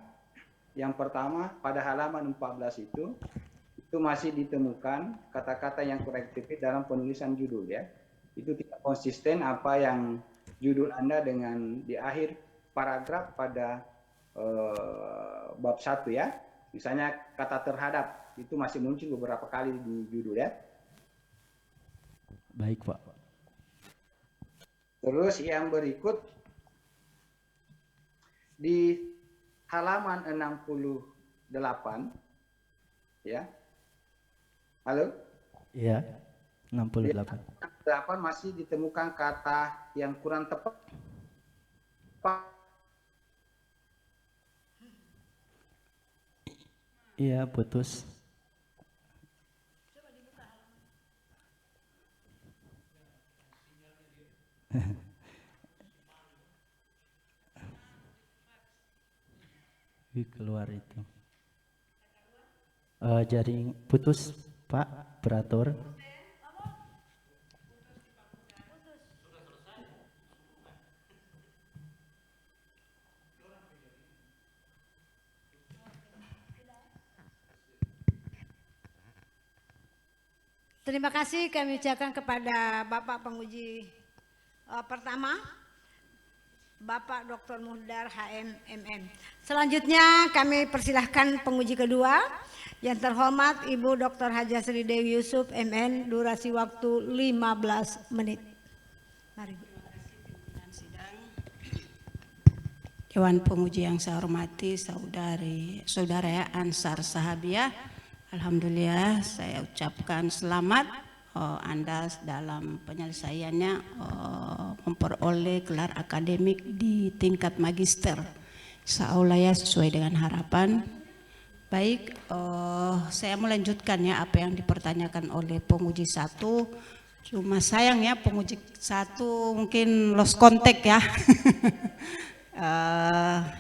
Yang pertama, pada halaman 14 itu masih ditemukan kata-kata yang korektif dalam penulisan judul ya. Itu tidak konsisten apa yang judul Anda dengan di akhir paragraf pada bab 1 ya. Misalnya kata terhadap itu masih muncul beberapa kali di judul ya. Baik, Pak. Terus yang berikut di halaman 68 ya. Halo? Iya, 68. 68 masih ditemukan kata yang kurang tepat. Iya, putus. Keluar itu. Jaring putus, Pak, beratur. Terima kasih kami ucapkan kepada Bapak penguji pertama, Bapak Dr. Muhdar HMMM. Selanjutnya kami persilahkan penguji kedua, yang terhormat Ibu Dr. Haja Sri Dewi Yusuf MN, durasi waktu 15 menit. Mari, Bu. Dewan Penguji yang saya hormati, saudara ya Ansar Sahabiah, alhamdulillah saya ucapkan selamat Anda dalam penyelesaiannya memperoleh gelar akademik di tingkat magister. Insyaallah ya sesuai dengan harapan. Baik, saya melanjutkan ya apa yang dipertanyakan oleh penguji 1. Cuma sayang ya penguji 1 mungkin lost contact ya.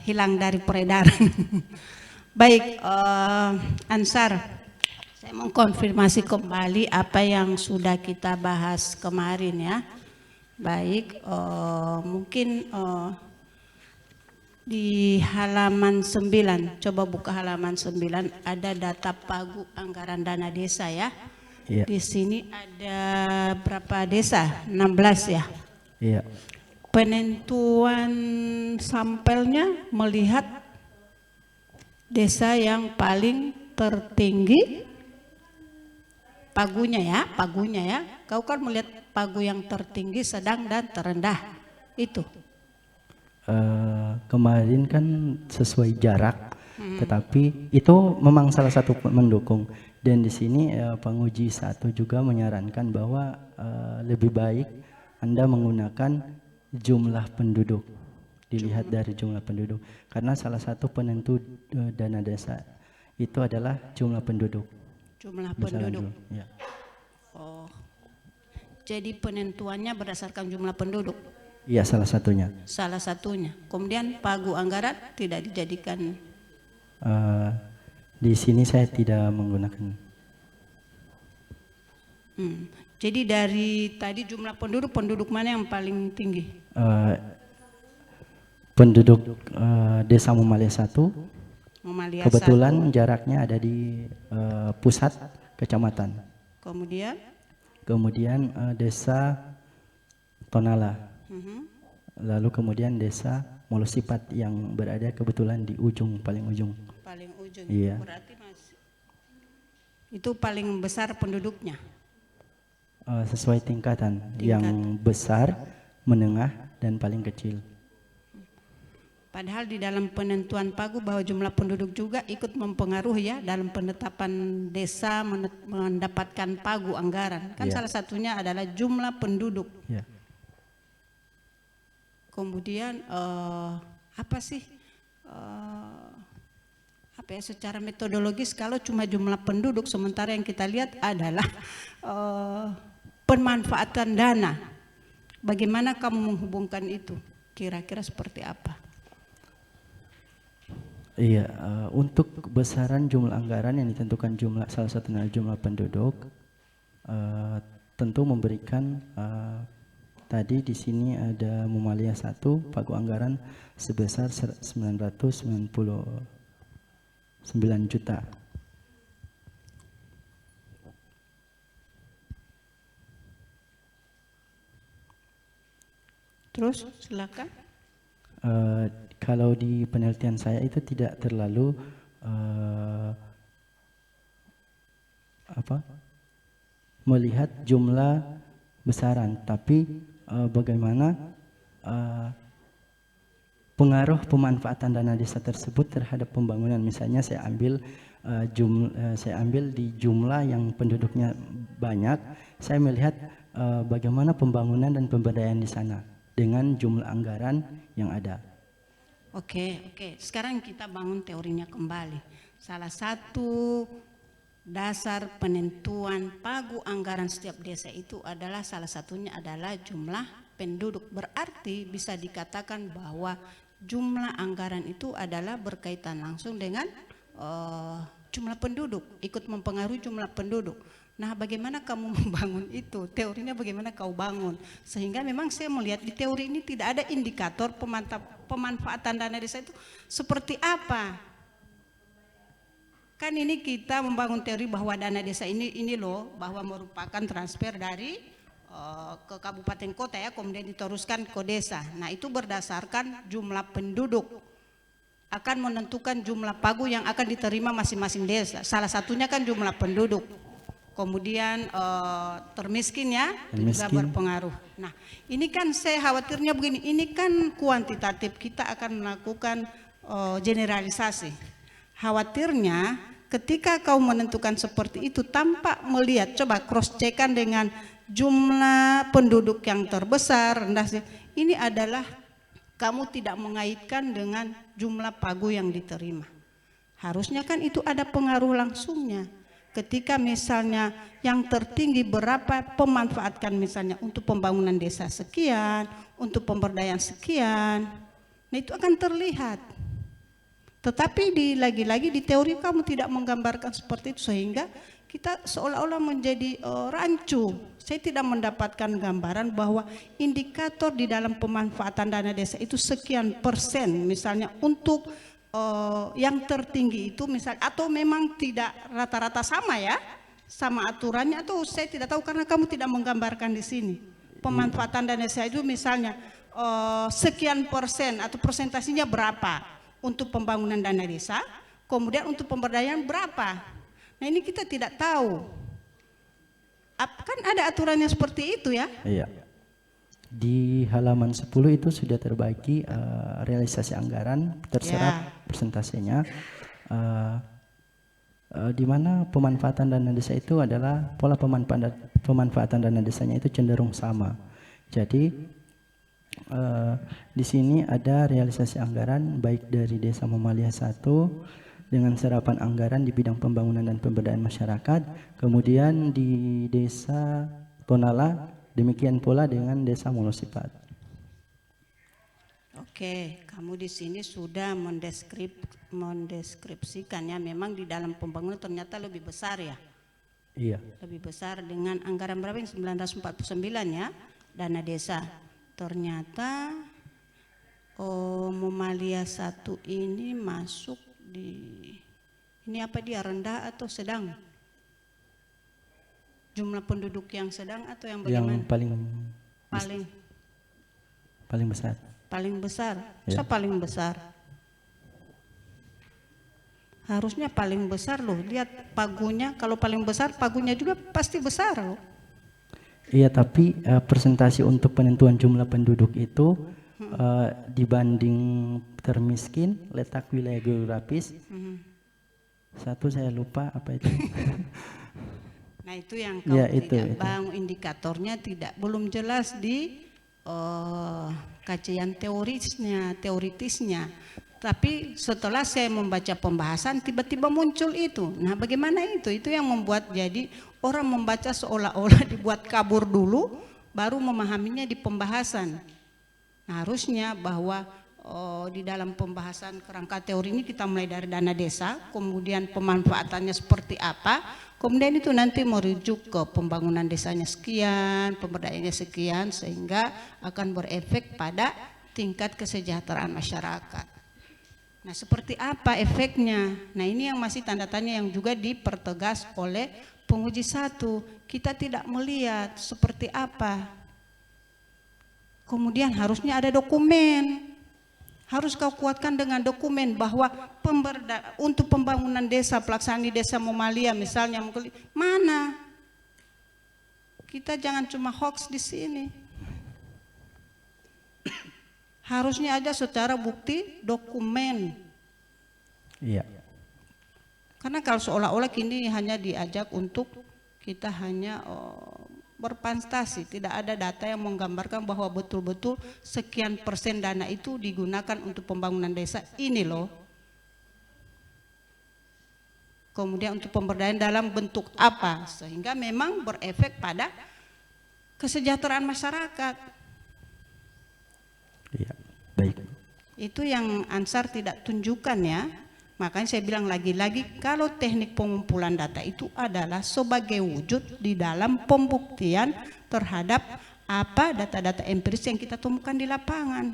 Hilang dari peredaran. Baik, Ansar, saya mengkonfirmasi kembali apa yang sudah kita bahas kemarin ya. Baik, mungkin di halaman 9, coba buka halaman 9, ada data pagu anggaran dana desa ya. Iya. Di sini ada berapa desa? 16 ya. Iya. penentuan sampelnya melihat desa yang paling tertinggi pagunya ya. Kau kan melihat pagu yang tertinggi, sedang dan terendah itu. Kemarin kan sesuai jarak, tetapi itu memang salah satu mendukung. Dan di sini penguji satu juga menyarankan bahwa lebih baik Anda menggunakan jumlah penduduk, dilihat dari jumlah penduduk, karena salah satu penentu dana desa itu adalah jumlah penduduk. Jumlah Misalnya penduduk. dulu, ya. Oh, jadi penentuannya berdasarkan jumlah penduduk. Iya, salah satunya. Salah satunya. Kemudian pagu anggaran tidak dijadikan. Di sini saya tidak menggunakan. Jadi dari tadi jumlah penduduk mana yang paling tinggi? Penduduk Desa Mumalia 1 Mumalia kebetulan 1. jaraknya ada di pusat kecamatan. Kemudian Desa Tonala. Lalu kemudian Desa Molosipat yang berada kebetulan di paling ujung. Paling ujung. Iya. Berarti itu paling besar penduduknya. Sesuai tingkatan, yang besar, menengah, dan paling kecil. Padahal di dalam penentuan pagu bahwa jumlah penduduk juga ikut mempengaruhi ya dalam penetapan desa mendapatkan pagu anggaran. Kan salah satunya adalah jumlah penduduk. Ya. Kemudian secara metodologis kalau cuma jumlah penduduk, sementara yang kita lihat adalah pemanfaatan dana. Bagaimana kamu menghubungkan itu? Kira-kira seperti apa? Iya, untuk besaran jumlah anggaran yang ditentukan salah satunya jumlah penduduk, tentu memberikan tadi di sini ada Mumalia 1 pagu anggaran sebesar 999 juta. Terus silakan. Kalau di penelitian saya itu tidak terlalu melihat jumlah besaran, tapi bagaimana pengaruh pemanfaatan dana desa tersebut terhadap pembangunan. Misalnya saya ambil di jumlah yang penduduknya banyak, saya melihat bagaimana pembangunan dan pemberdayaan di sana dengan jumlah anggaran yang ada. Oke. Sekarang kita bangun teorinya kembali. Salah satu dasar penentuan pagu anggaran setiap desa itu adalah salah satunya adalah jumlah penduduk. Berarti bisa dikatakan bahwa jumlah anggaran itu adalah berkaitan langsung dengan jumlah penduduk, ikut mempengaruhi jumlah penduduk. Nah, bagaimana kamu membangun itu? Teorinya bagaimana kau bangun? Sehingga memang saya melihat di teori ini tidak ada indikator pemanfaatan dana desa itu seperti apa. Kan ini kita membangun teori bahwa dana desa ini loh, bahwa merupakan transfer dari ke kabupaten kota ya, kemudian diteruskan ke desa. Nah, itu berdasarkan jumlah penduduk. Akan menentukan jumlah pagu yang akan diterima masing-masing desa. Salah satunya kan jumlah penduduk. Kemudian termiskin ya, itu juga berpengaruh. Nah, ini kan saya khawatirnya begini, ini kan kuantitatif, kita akan melakukan generalisasi. Khawatirnya ketika kau menentukan seperti itu tanpa melihat, coba cross checkan dengan jumlah penduduk yang terbesar, rendah, ini adalah kamu tidak mengaitkan dengan jumlah pagu yang diterima. Harusnya kan itu ada pengaruh langsungnya. Ketika misalnya yang tertinggi berapa pemanfaatkan misalnya untuk pembangunan desa sekian, untuk pemberdayaan sekian, nah itu akan terlihat. Tetapi lagi-lagi di teori kamu tidak menggambarkan seperti itu sehingga kita seolah-olah menjadi rancu. Saya tidak mendapatkan gambaran bahwa indikator di dalam pemanfaatan dana desa itu sekian persen misalnya untuk yang tertinggi itu misal, atau memang tidak rata-rata sama ya, sama aturannya, atau saya tidak tahu karena kamu tidak menggambarkan di sini. pemanfaatan dana desa itu misalnya sekian persen atau persentasinya berapa untuk pembangunan dana desa, kemudian untuk pemberdayaan berapa. Nah ini kita tidak tahu. Kan ada aturannya seperti itu ya? Iya. Di halaman 10 itu sudah terbagi realisasi anggaran terserap persentasenya. Di mana pemanfaatan dana desa itu adalah pola pemanfaatan dana desanya itu cenderung sama. Jadi di sini ada realisasi anggaran baik dari Desa Muamalia 1 dengan serapan anggaran di bidang pembangunan dan pemberdayaan masyarakat, kemudian di Desa Tonala demikian pula dengan Desa Molosipat. Oke, kamu di sini sudah mendeskripsikannya. Memang di dalam pembangunan ternyata lebih besar ya. Iya. Lebih besar dengan anggaran berapa yang 949 ya dana desa. Ternyata Muamalia 1 ini masuk di ini apa dia, rendah atau sedang? Jumlah penduduk yang sedang atau yang bagaimana? Yang paling besar. Paling besar. Ya. Paling besar. Harusnya paling besar loh. Lihat pagunya, kalau paling besar pagunya juga pasti besar loh. Iya, tapi presentasi untuk penentuan jumlah penduduk itu dibanding termiskin, letak wilayah geografis. Satu saya lupa apa itu. Nah itu yang kau ya, tidak itu. bang, indikatornya belum jelas di kajian teoritisnya. Tapi setelah saya membaca pembahasan tiba-tiba muncul itu. Nah bagaimana itu? Itu yang membuat jadi orang membaca seolah-olah dibuat kabur dulu baru memahaminya di pembahasan. Nah harusnya bahwa di dalam pembahasan kerangka teori ini kita mulai dari dana desa, kemudian pemanfaatannya seperti apa, kemudian itu nanti merujuk ke pembangunan desanya sekian, pemberdayaannya sekian, sehingga akan berefek pada tingkat kesejahteraan masyarakat. Nah seperti apa efeknya? Nah ini yang masih tanda tanya yang juga dipertegas oleh penguji 1. Kita tidak melihat seperti apa. Kemudian harusnya ada dokumen. Harus kau kuatkan dengan dokumen bahwa untuk pembangunan desa, pelaksanaan di Desa Muamalia misalnya, mana? Kita jangan cuma hoax di sini. Harusnya ada secara bukti dokumen. Iya. Karena kalau seolah-olah kini hanya diajak untuk kita hanya berfantasi, tidak ada data yang menggambarkan bahwa betul-betul sekian persen dana itu digunakan untuk pembangunan desa ini loh. Kemudian untuk pemberdayaan dalam bentuk apa, sehingga memang berefek pada kesejahteraan masyarakat. Iya, baik. Itu yang Ansar tidak tunjukkan ya. Makanya saya bilang lagi-lagi kalau teknik pengumpulan data itu adalah sebagai wujud di dalam pembuktian terhadap apa data-data empiris yang kita temukan di lapangan.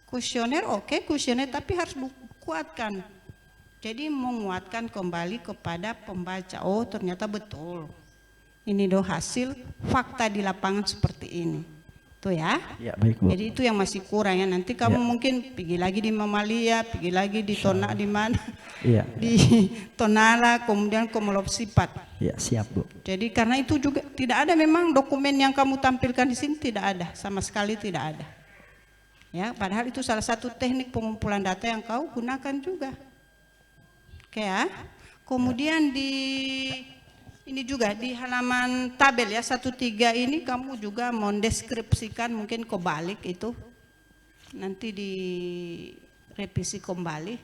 Kuesioner oke, kuesioner tapi harus dikuatkan. Jadi menguatkan kembali kepada pembaca, oh ternyata betul. Ini doh hasil fakta di lapangan seperti ini. Tuh ya. Ya, baik Bu. Jadi itu yang masih kurang ya. Nanti kamu mungkin pergi lagi di Muamalia, pergi lagi di Tonala di mana? Iya. Di Tonala, kemudian ke Molosipat. Ya, siap Bu. Jadi karena itu juga tidak ada memang dokumen yang kamu tampilkan di sini, tidak ada, sama sekali tidak ada. Ya, padahal itu salah satu teknik pengumpulan data yang kau gunakan juga. Oke ya. Kemudian ini juga di halaman tabel ya 13 ini kamu juga mendeskripsikan mungkin kebalik itu. Nanti direvisi kembali.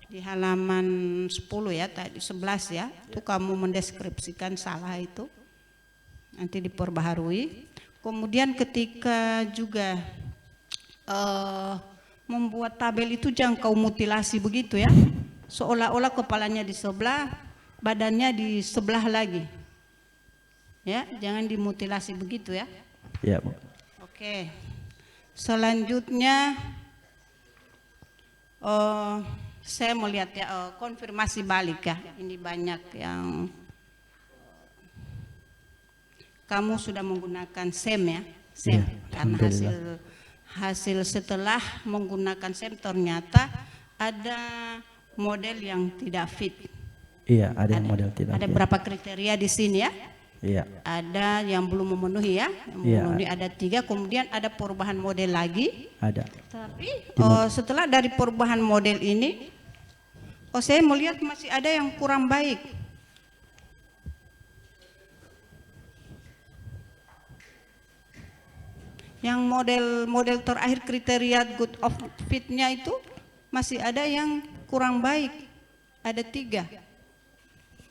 Di halaman 10 ya, tadi 11 ya. Itu kamu mendeskripsikan salah itu. Nanti diperbaharui. Kemudian ketika juga membuat tabel itu jangan kau mutilasi begitu ya. Seolah-olah kepalanya di sebelah, badannya di sebelah lagi. Ya, jangan dimutilasi begitu ya. Ya, Bu. Oke. Selanjutnya saya melihat ya konfirmasi balik ya. Ini banyak yang kamu sudah menggunakan SEM ya, SEM. Iya, Karena hasil setelah menggunakan SEM ternyata ada model yang tidak fit. Iya, ada yang model tidak. Ada berapa kriteria di sini ya? Iya. Ada yang belum memenuhi ya, yang memenuhi ada 3, kemudian ada perubahan model lagi. Ada. Tapi setelah dari perubahan model ini, saya melihat masih ada yang kurang baik. Yang model terakhir kriteria good of fit-nya itu masih ada yang kurang baik, ada 3.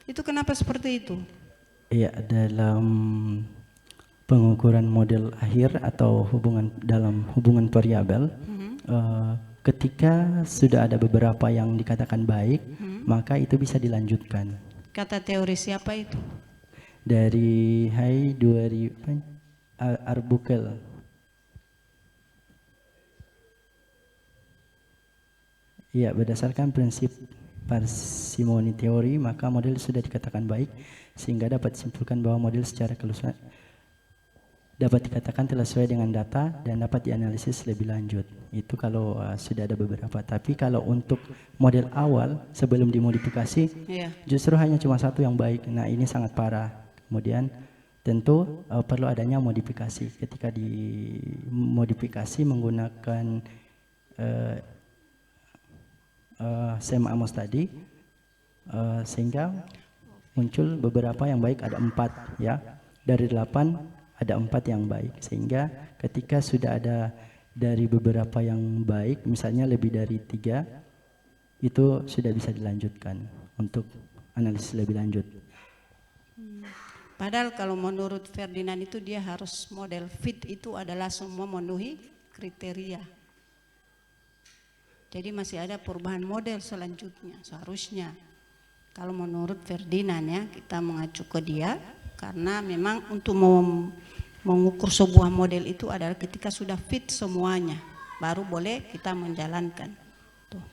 Itu kenapa seperti itu? Iya, dalam pengukuran model akhir atau dalam hubungan variabel, ketika sudah ada beberapa yang dikatakan baik, maka itu bisa dilanjutkan. Kata teori siapa itu? Dari Arbuckle. Iya, berdasarkan prinsip parsimoni teori, maka model sudah dikatakan baik, sehingga dapat disimpulkan bahwa model secara keseluruhan dapat dikatakan telah sesuai dengan data dan dapat dianalisis lebih lanjut. Itu kalau sudah ada beberapa. Tapi kalau untuk model awal sebelum dimodifikasi, justru hanya cuma 1 yang baik. Nah, ini sangat parah. Kemudian tentu perlu adanya modifikasi. Ketika dimodifikasi menggunakan SEM Amos tadi, sehingga muncul beberapa yang baik, ada 4 ya, dari 8 ada 4 yang baik, sehingga ketika sudah ada dari beberapa yang baik, misalnya lebih dari 3, itu sudah bisa dilanjutkan untuk analisis lebih lanjut. Padahal kalau menurut Ferdinand itu dia harus model fit itu adalah semua memenuhi kriteria. Jadi masih ada perubahan model selanjutnya seharusnya. Kalau menurut Ferdinand ya, kita mengacu ke dia, karena memang untuk mengukur sebuah model itu adalah ketika sudah fit semuanya, baru boleh kita menjalankan. Tuh.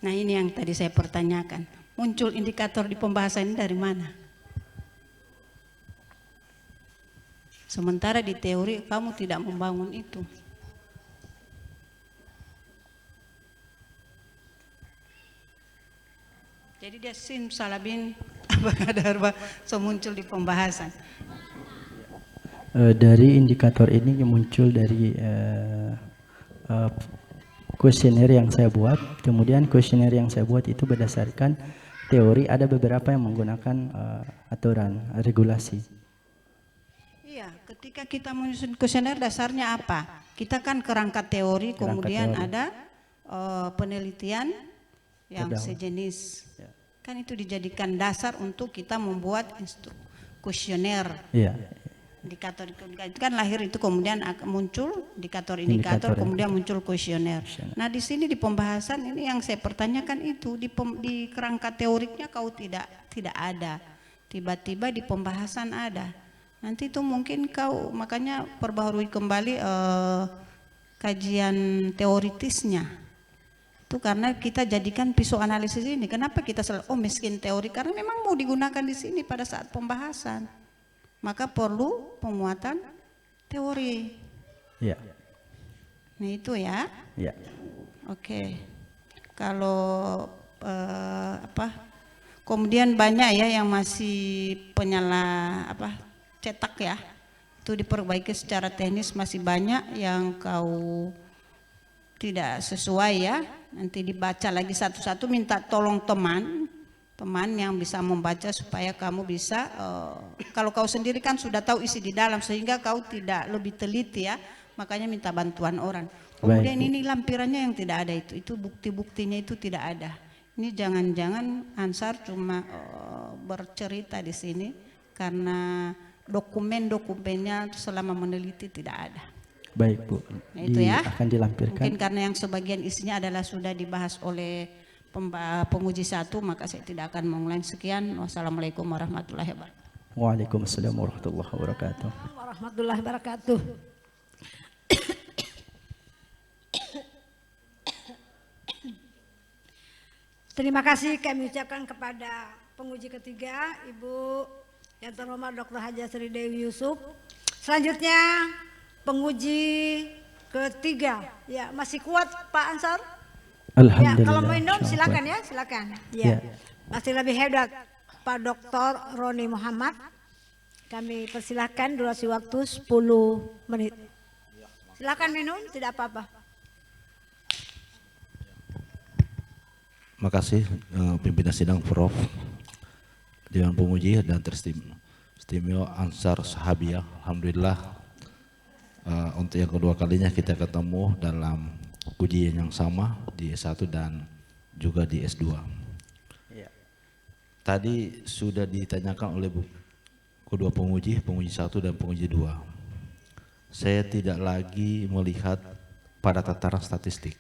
Nah, ini yang tadi saya pertanyakan. Muncul indikator di pembahasan ini dari mana? Sementara di teori kamu tidak membangun itu. Jadi dia simsalabim apa muncul di pembahasan. Dari indikator ini muncul dari kuesioner yang saya buat. Kemudian kuesioner yang saya buat itu berdasarkan teori, ada beberapa yang menggunakan aturan regulasi. Iya, ketika kita menyusun kuesioner dasarnya apa? Kita kan kerangka teori, kemudian teori. Ada penelitian yang sejenis. Ya. Kan itu dijadikan dasar untuk kita membuat kuesioner. Iya. Indikator itu kan lahir, itu kemudian muncul indikator kemudian muncul kuesioner. Nah, di sini di pembahasan ini yang saya pertanyakan itu di kerangka teoriknya kau tidak ada. Tiba-tiba di pembahasan ada. Nanti itu mungkin kau makanya perbaharui kembali kajian teoritisnya. Itu karena kita jadikan pisau analisis ini. Kenapa kita selalu miskin teori? Karena memang mau digunakan di sini pada saat pembahasan. Maka perlu penguatan teori. Ya. Nah, itu ya. Ya. Oke. Kalau kemudian banyak ya yang masih cetak ya. Itu diperbaiki secara teknis, masih banyak yang kau tidak sesuai ya. Nanti dibaca lagi satu-satu, minta tolong teman yang bisa membaca supaya kamu bisa kalau kau sendiri kan sudah tahu isi di dalam sehingga kau tidak lebih teliti ya, makanya minta bantuan orang. Kemudian ini lampirannya yang tidak ada, itu bukti-buktinya itu tidak ada. Ini jangan-jangan Ansar cuma bercerita di sini karena dokumennya selama meneliti tidak ada. Baik Bu, nah, itu ya akan dilampirkan. Mungkin karena yang sebagian isinya adalah sudah dibahas oleh penguji 1, maka saya tidak akan mengulangi. Sekian, wassalamualaikum warahmatullahi wabarakatuh. Waalaikumsalam warahmatullahi wabarakatuh. Warahmatullahi wabarakatuh. Terima kasih kami ucapkan kepada penguji ketiga, Ibu yang terhormat Dr. Haja Sri Dewi Yusuf. Selanjutnya penguji ketiga, ya masih kuat Pak Ansar? Ya, Alhamdulillah. kalau mau minum Insya silakan Allah. ya, silakan. Ya, Ya. masih lebih hebat Pak Dr. Roni Muhammad. Kami persilahkan durasi waktu 10 menit. Silakan minum, tidak apa-apa. Makasih pimpinan sidang Prof. Dewan Penguji dan Teristimewa Ansar Sahabiah. Alhamdulillah untuk yang kedua kalinya kita ketemu dalam ujian yang sama di S1 dan juga di S2. Tadi sudah ditanyakan oleh kedua penguji 1 dan penguji 2. Saya tidak lagi melihat pada tataran statistik,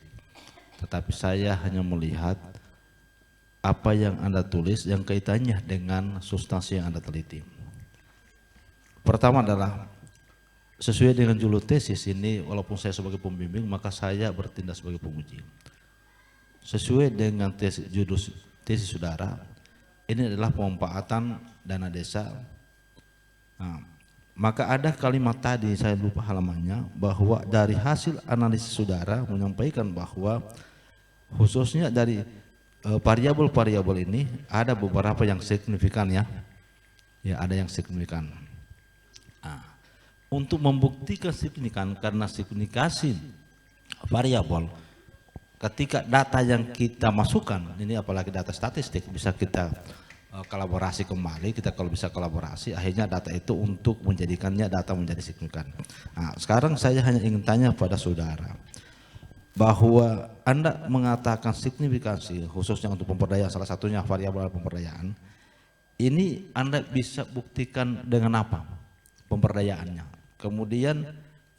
tetapi saya hanya melihat apa yang Anda tulis yang kaitannya dengan substansi yang Anda teliti. Pertama adalah sesuai dengan judul tesis ini, walaupun saya sebagai pembimbing maka saya bertindak sebagai penguji. Sesuai dengan judul tesis saudara, ini adalah pemanfaatan dana desa. Nah, maka ada kalimat tadi, saya lupa halamannya, bahwa dari hasil analisis saudara menyampaikan bahwa khususnya dari variabel-variabel ini ada beberapa yang signifikan ya, ada yang signifikan. Nah, untuk membuktikan signifikan, karena signifikasi variabel ketika data yang kita masukkan ini, apalagi data statistik, bisa kita kolaborasi kembali, kita kalau bisa kolaborasi akhirnya data itu untuk menjadikannya data menjadi signifikan. Nah, sekarang saya hanya ingin tanya pada saudara bahwa Anda mengatakan signifikansi khususnya untuk pemberdayaan, salah satunya variabel pemberdayaan, ini Anda bisa buktikan dengan apa pemberdayaannya. Kemudian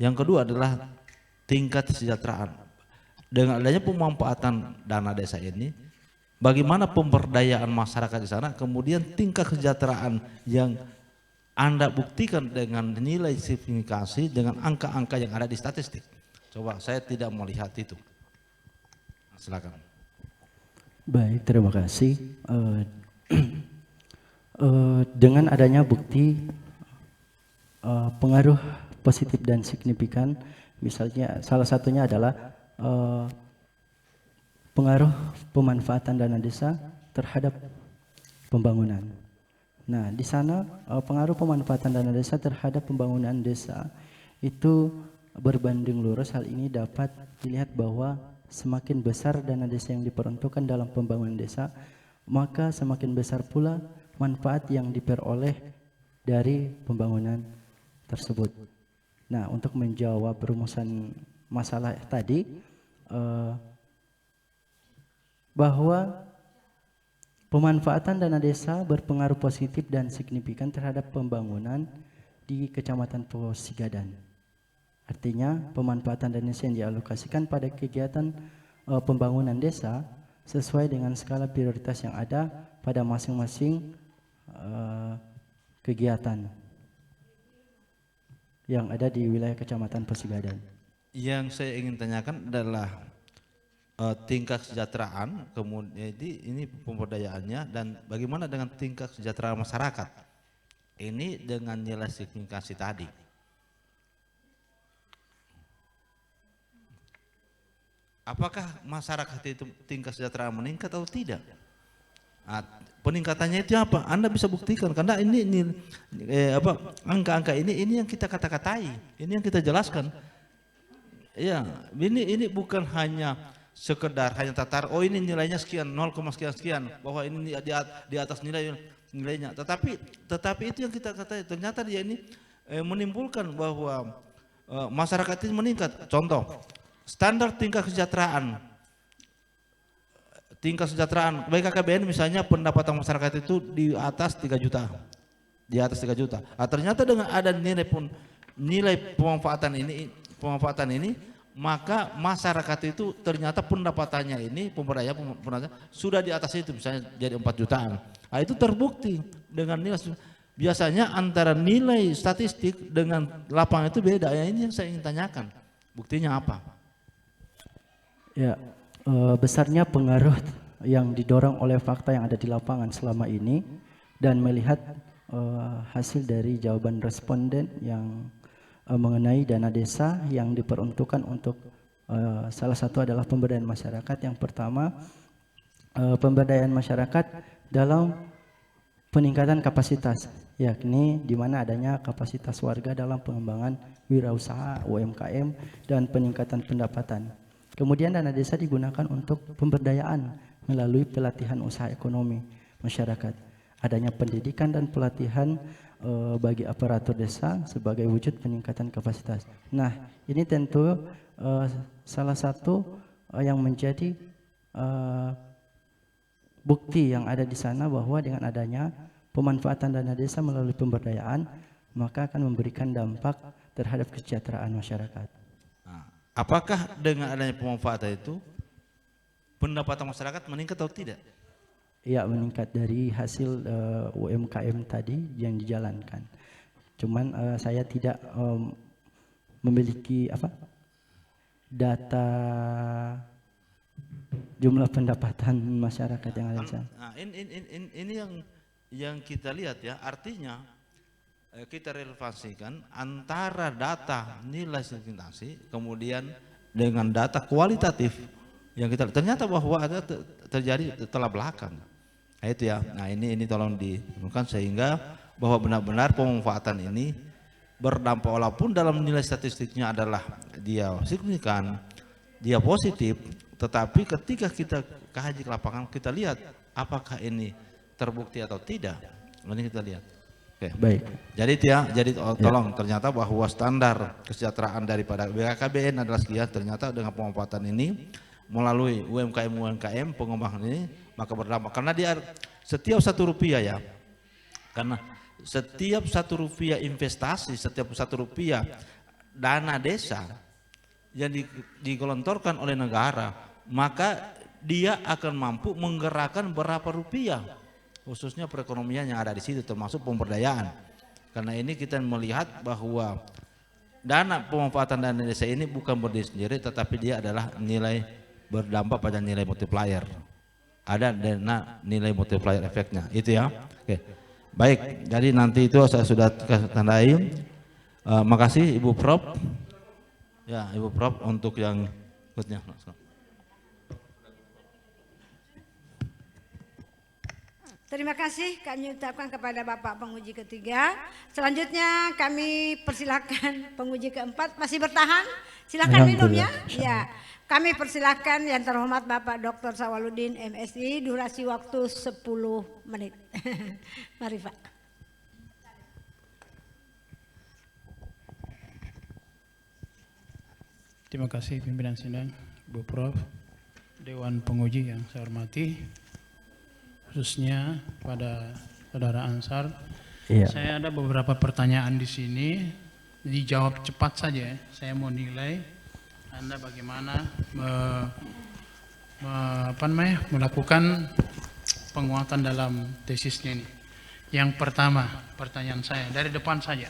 yang kedua adalah tingkat kesejahteraan. Dengan adanya pemanfaatan dana desa ini, bagaimana pemberdayaan masyarakat di sana, kemudian tingkat kesejahteraan yang Anda buktikan dengan nilai signifikasi dengan angka-angka yang ada di statistik. Coba, saya tidak melihat itu. Silakan. Baik, terima kasih. Dengan adanya bukti pengaruh positif dan signifikan, misalnya salah satunya adalah pengaruh pemanfaatan dana desa terhadap pembangunan. Nah, di sana pengaruh pemanfaatan dana desa terhadap pembangunan desa itu berbanding lurus. Hal ini dapat dilihat bahwa semakin besar dana desa yang diperuntukkan dalam pembangunan desa, maka semakin besar pula manfaat yang diperoleh dari pembangunan tersebut. Nah, untuk menjawab rumusan masalah tadi, bahwa pemanfaatan dana desa berpengaruh positif dan signifikan terhadap pembangunan di Kecamatan Posigadan. Artinya pemanfaatan dana desa yang dialokasikan pada kegiatan pembangunan desa sesuai dengan skala prioritas yang ada pada masing-masing kegiatan yang ada di wilayah Kecamatan Posigadan. Yang saya ingin tanyakan adalah tingkat kesejahteraan, kemudian ini pemberdayaannya, dan bagaimana dengan tingkat kesejahteraan masyarakat ini dengan nilai signifikasi tadi. Apakah masyarakat itu tingkat kesejahteraan meningkat atau tidak? Nah, peningkatannya itu apa? Anda bisa buktikan, karena ini angka-angka ini yang kita kata-katai, ini yang kita jelaskan. Ya, ini bukan hanya sekedar hanya tatar, oh ini nilainya sekian, 0, sekian, bahwa ini di atas nilainya. Tetapi itu yang kita katakan, ternyata dia ini menimbulkan bahwa masyarakat ini meningkat. Contoh, standar tingkat kesejahteraan BKKBN misalnya, pendapatan masyarakat itu di atas 3 juta. Nah, ternyata dengan ada nilai pemanfaatan ini, maka masyarakat itu ternyata pendapatannya ini, pemberdayaan sudah di atas itu, misalnya jadi 4 jutaan. Nah, itu terbukti dengan nilai. Biasanya antara nilai statistik dengan lapangan itu beda. Ya, ini yang saya ingin tanyakan. Buktinya apa? Ya, besarnya pengaruh yang didorong oleh fakta yang ada di lapangan selama ini dan melihat hasil dari jawaban responden yang mengenai dana desa yang diperuntukkan untuk salah satu adalah pemberdayaan masyarakat. Yang pertama, pemberdayaan masyarakat dalam peningkatan kapasitas, yakni di mana adanya kapasitas warga dalam pengembangan wirausaha UMKM dan peningkatan pendapatan. Kemudian dana desa digunakan untuk pemberdayaan melalui pelatihan usaha ekonomi masyarakat. Adanya pendidikan dan pelatihan bagi aparatur desa sebagai wujud peningkatan kapasitas. Nah, ini tentu salah satu yang menjadi bukti yang ada di sana bahwa dengan adanya pemanfaatan dana desa melalui pemberdayaan maka akan memberikan dampak terhadap kesejahteraan masyarakat. Nah, apakah dengan adanya pemanfaatan itu pendapatan masyarakat meningkat atau tidak? Ya, meningkat dari hasil UMKM tadi yang dijalankan. Cuman saya tidak memiliki data jumlah pendapatan masyarakat yang ada di sana. Nah, ini yang kita lihat ya, artinya kita relevansikan antara data nilai signifikansi kemudian dengan data kualitatif yang kita ternyata bahwa ada terjadi telah belakang. Nah, itu ya. Nah, ini tolong ditemukan sehingga bahwa benar-benar pemanfaatan ini berdampak walaupun dalam nilai statistiknya adalah dia signifikan, dia positif, tetapi ketika kita kaji ke lapangan kita lihat apakah ini terbukti atau tidak. Ini kita lihat. Oke. Baik. Jadi itu ya, jadi tolong ternyata bahwa standar kesejahteraan daripada BKKBN adalah sekian, ternyata dengan pemanfaatan ini melalui UMKM pengembangan ini maka berdampak karena dia setiap satu rupiah ya, karena setiap satu rupiah investasi, setiap satu rupiah dana desa yang digelontorkan oleh negara maka dia akan mampu menggerakkan berapa rupiah khususnya perekonomian yang ada di situ termasuk pemberdayaan. Karena ini kita melihat bahwa dana pemanfaatan dana desa ini bukan berdiri sendiri tetapi dia adalah nilai berdampak pada nilai multiplier. Ada dana nilai multiplier efeknya, itu ya. Oke. Baik, jadi nanti itu saya sudah tandai. Makasih Ibu Prof. Ya, Ibu Prof untuk yang berikutnya. Terima kasih kami ucapkan kepada Bapak penguji ketiga. Selanjutnya kami persilakan penguji keempat masih bertahan. Silakan minum ya. Ya. Kami persilakan yang terhormat Bapak Dr. Sawaludin MSI, durasi waktu 10 menit. Mari Pak. Terima kasih pimpinan sidang, Bu Prof, Dewan Penguji yang saya hormati, khususnya pada Saudara Ansar. Iya. Saya ada beberapa pertanyaan di sini, dijawab cepat saja. Saya mau nilai Anda bagaimana melakukan penguatan dalam tesisnya ini. Yang pertama, pertanyaan saya dari depan saja.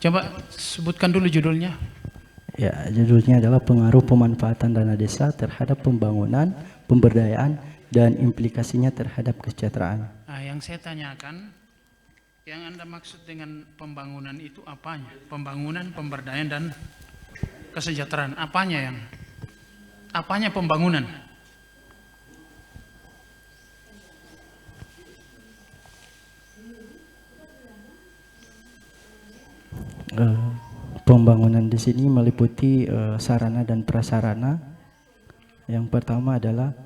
Coba sebutkan dulu judulnya. Ya, judulnya adalah pengaruh pemanfaatan dana desa terhadap pembangunan, pemberdayaan, dan implikasinya terhadap kesejahteraan. Nah, yang saya tanyakan, yang Anda maksud dengan pembangunan itu apanya? Pembangunan, pemberdayaan, dan kesejahteraan. Apanya pembangunan? Pembangunan di sini meliputi sarana dan prasarana. Yang pertama adalah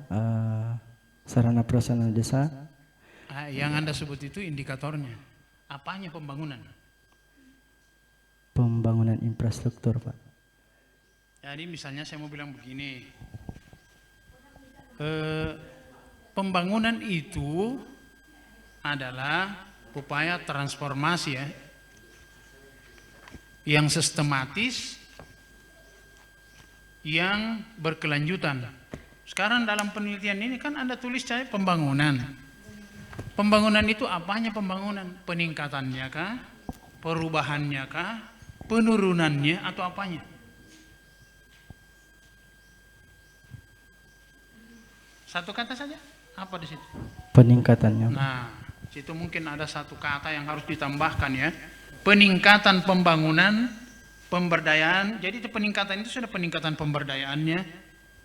sarana prasarana desa. Yang Anda sebut itu indikatornya. Apanya pembangunan? Pembangunan infrastruktur, Pak. Jadi misalnya saya mau bilang begini, pembangunan itu adalah upaya transformasi ya, yang sistematis, yang berkelanjutan. Sekarang dalam penelitian ini kan Anda tulis saya pembangunan. Pembangunan itu apanya pembangunan? Peningkatannya kah? Perubahannya kah? Penurunannya atau apanya? Satu kata saja. Apa di situ? Peningkatannya. Nah, situ mungkin ada satu kata yang harus ditambahkan ya. Peningkatan pembangunan, pemberdayaan. Jadi itu peningkatan itu sudah peningkatan pemberdayaannya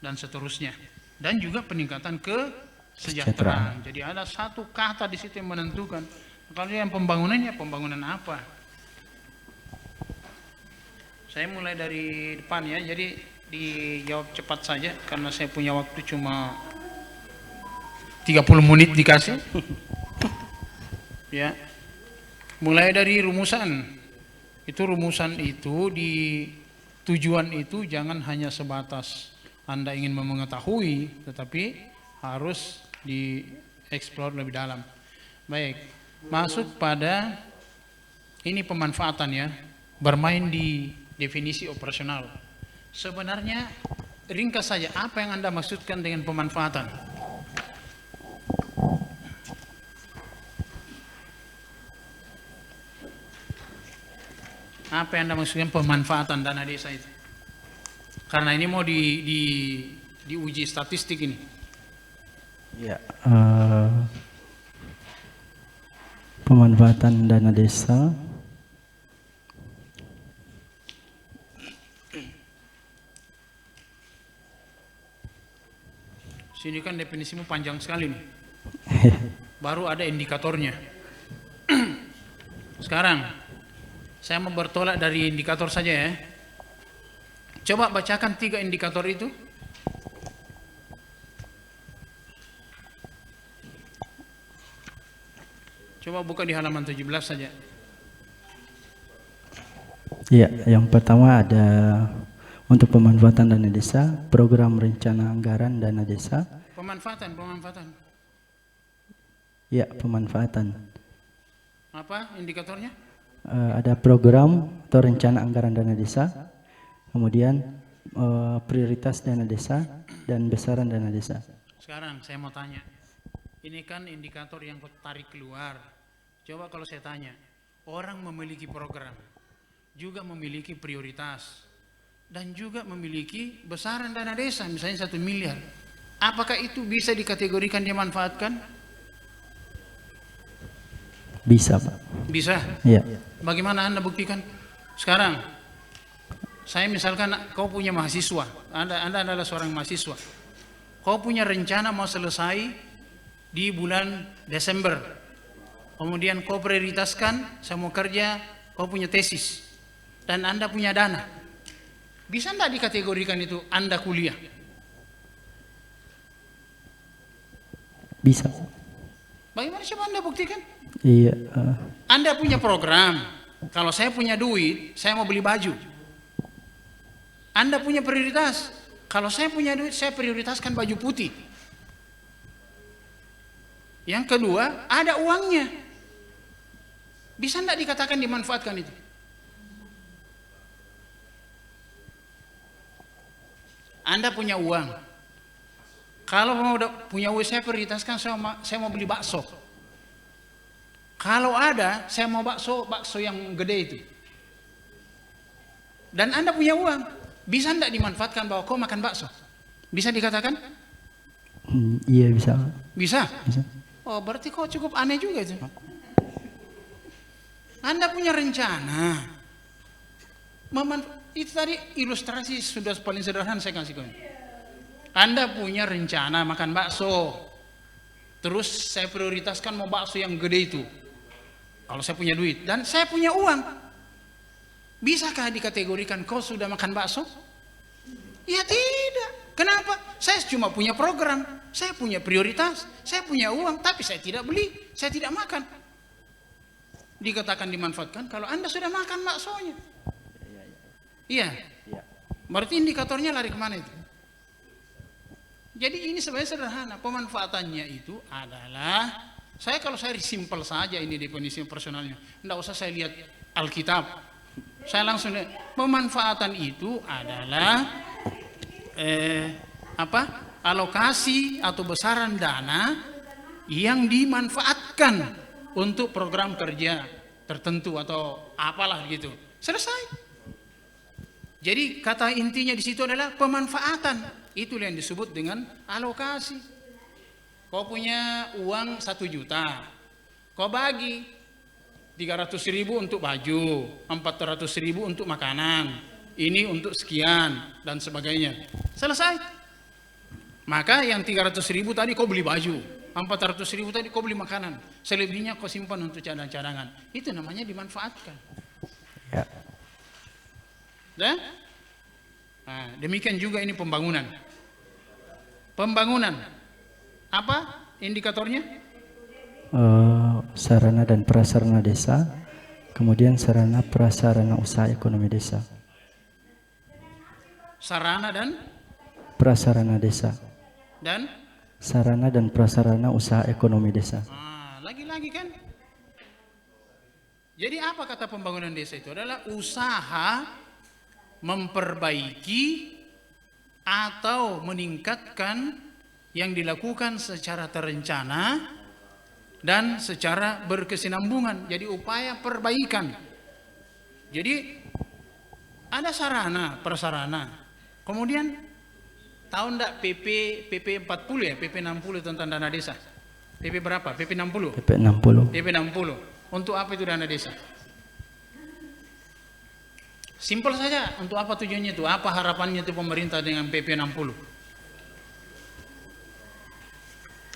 dan seterusnya. Dan juga peningkatan kesejahteraan. Jadi ada satu kata di situ yang menentukan. Kalau yang pembangunannya, pembangunan apa? Saya mulai dari depan ya, jadi dijawab cepat saja karena saya punya waktu cuma 30 menit dikasih. Ya. Mulai dari rumusan. Itu rumusan itu di tujuan itu jangan hanya sebatas Anda ingin mengetahui, tetapi harus dieksplor lebih dalam. Baik, masuk pada ini pemanfaatan ya, bermain di definisi operasional. Sebenarnya ringkas saja apa yang Anda maksudkan dengan pemanfaatan. Apa yang Anda maksudkan pemanfaatan dana desa itu? Karena ini mau diuji statistik ini. Ya, pemanfaatan dana desa. Sini kan definisimu panjang sekali nih. Baru ada indikatornya. Sekarang saya mau bertolak dari indikator saja ya. Coba bacakan 3 indikator itu. Coba buka di halaman 17 saja. Ya, yang pertama ada untuk pemanfaatan dana desa, program rencana anggaran dana desa. Pemanfaatan. Ya, pemanfaatan. Apa indikatornya? Ada program atau rencana anggaran dana desa, kemudian prioritas dana desa dan besaran dana desa. Sekarang saya mau tanya, ini kan indikator yang tarik keluar. Coba kalau saya tanya, orang memiliki program, juga memiliki prioritas, dan juga memiliki besaran dana desa, misalnya 1 miliar. Apakah itu bisa dikategorikan dimanfaatkan? Bisa, Pak. Bisa. Ya. Bagaimana Anda buktikan? Sekarang, saya misalkan kau punya mahasiswa, Anda adalah seorang mahasiswa. Kau punya rencana mau selesai di bulan Desember. Kemudian kau prioritaskan, saya mau kerja, kau punya tesis. Dan Anda punya dana. Bisa enggak dikategorikan itu Anda kuliah? Bisa. Bagaimana coba Anda buktikan? Iya. Anda punya program. Kalau saya punya duit, saya mau beli baju. Anda punya prioritas. Kalau saya punya duit, saya prioritaskan baju putih. Yang kedua, ada uangnya. Bisa enggak dikatakan dimanfaatkan itu? Anda punya uang. Kalau mau punya uang, saya prioritaskan saya mau beli bakso. Kalau ada, saya mau bakso yang gede itu. Dan Anda punya uang, bisa enggak dimanfaatkan bahwa kau makan bakso? Bisa dikatakan? Iya, bisa. Bisa? Bisa. Oh, berarti kau cukup aneh juga itu. Anda punya rencana. Itu tadi ilustrasi sudah paling sederhana saya kasih kau. Anda punya rencana makan bakso. Terus saya prioritaskan mau bakso yang gede itu. Kalau saya punya duit dan saya punya uang. Bisakah dikategorikan kau sudah makan bakso? Ya tidak. Kenapa? Saya cuma punya program, saya punya prioritas, saya punya uang, tapi saya tidak beli, saya tidak makan. Dikatakan dimanfaatkan kalau Anda sudah makan baksonya. Iya. Berarti indikatornya lari kemana itu? Jadi ini sebenarnya sederhana. Pemanfaatannya itu adalah, kalau saya simpel saja ini definisi personalnya. Tidak usah saya lihat Alkitab. Saya langsung lihat. Pemanfaatan itu adalah alokasi atau besaran dana yang dimanfaatkan untuk program kerja tertentu atau apalah gitu. Selesai. Jadi kata intinya di situ adalah pemanfaatan. Itulah yang disebut dengan alokasi. Kau punya uang 1 juta, kau bagi 300.000 untuk baju, 400.000 untuk makanan, ini untuk sekian dan sebagainya. Selesai. Maka yang 300.000 tadi kau beli baju, 400.000 tadi kau beli makanan, selebihnya kau simpan untuk cadangan-cadangan. Itu namanya dimanfaatkan. Ya. Nah, demikian juga ini pembangunan. Pembangunan, apa indikatornya? Sarana dan prasarana desa, kemudian sarana prasarana usaha ekonomi desa. Sarana dan Prasarana desa. dan Sarana dan prasarana usaha ekonomi desa. lagi-lagi kan. Jadi apa kata pembangunan desa itu? Adalah usaha memperbaiki atau meningkatkan yang dilakukan secara terencana dan secara berkesinambungan. Jadi upaya perbaikan. Jadi ada sarana, prasarana. Kemudian tahu enggak PP 40 ya, PP 60 tentang dana desa. PP berapa? PP 60. PP 60. PP 60. Untuk apa itu dana desa? Simpel saja, untuk apa tujuannya itu? Apa harapannya itu pemerintah dengan PP 60?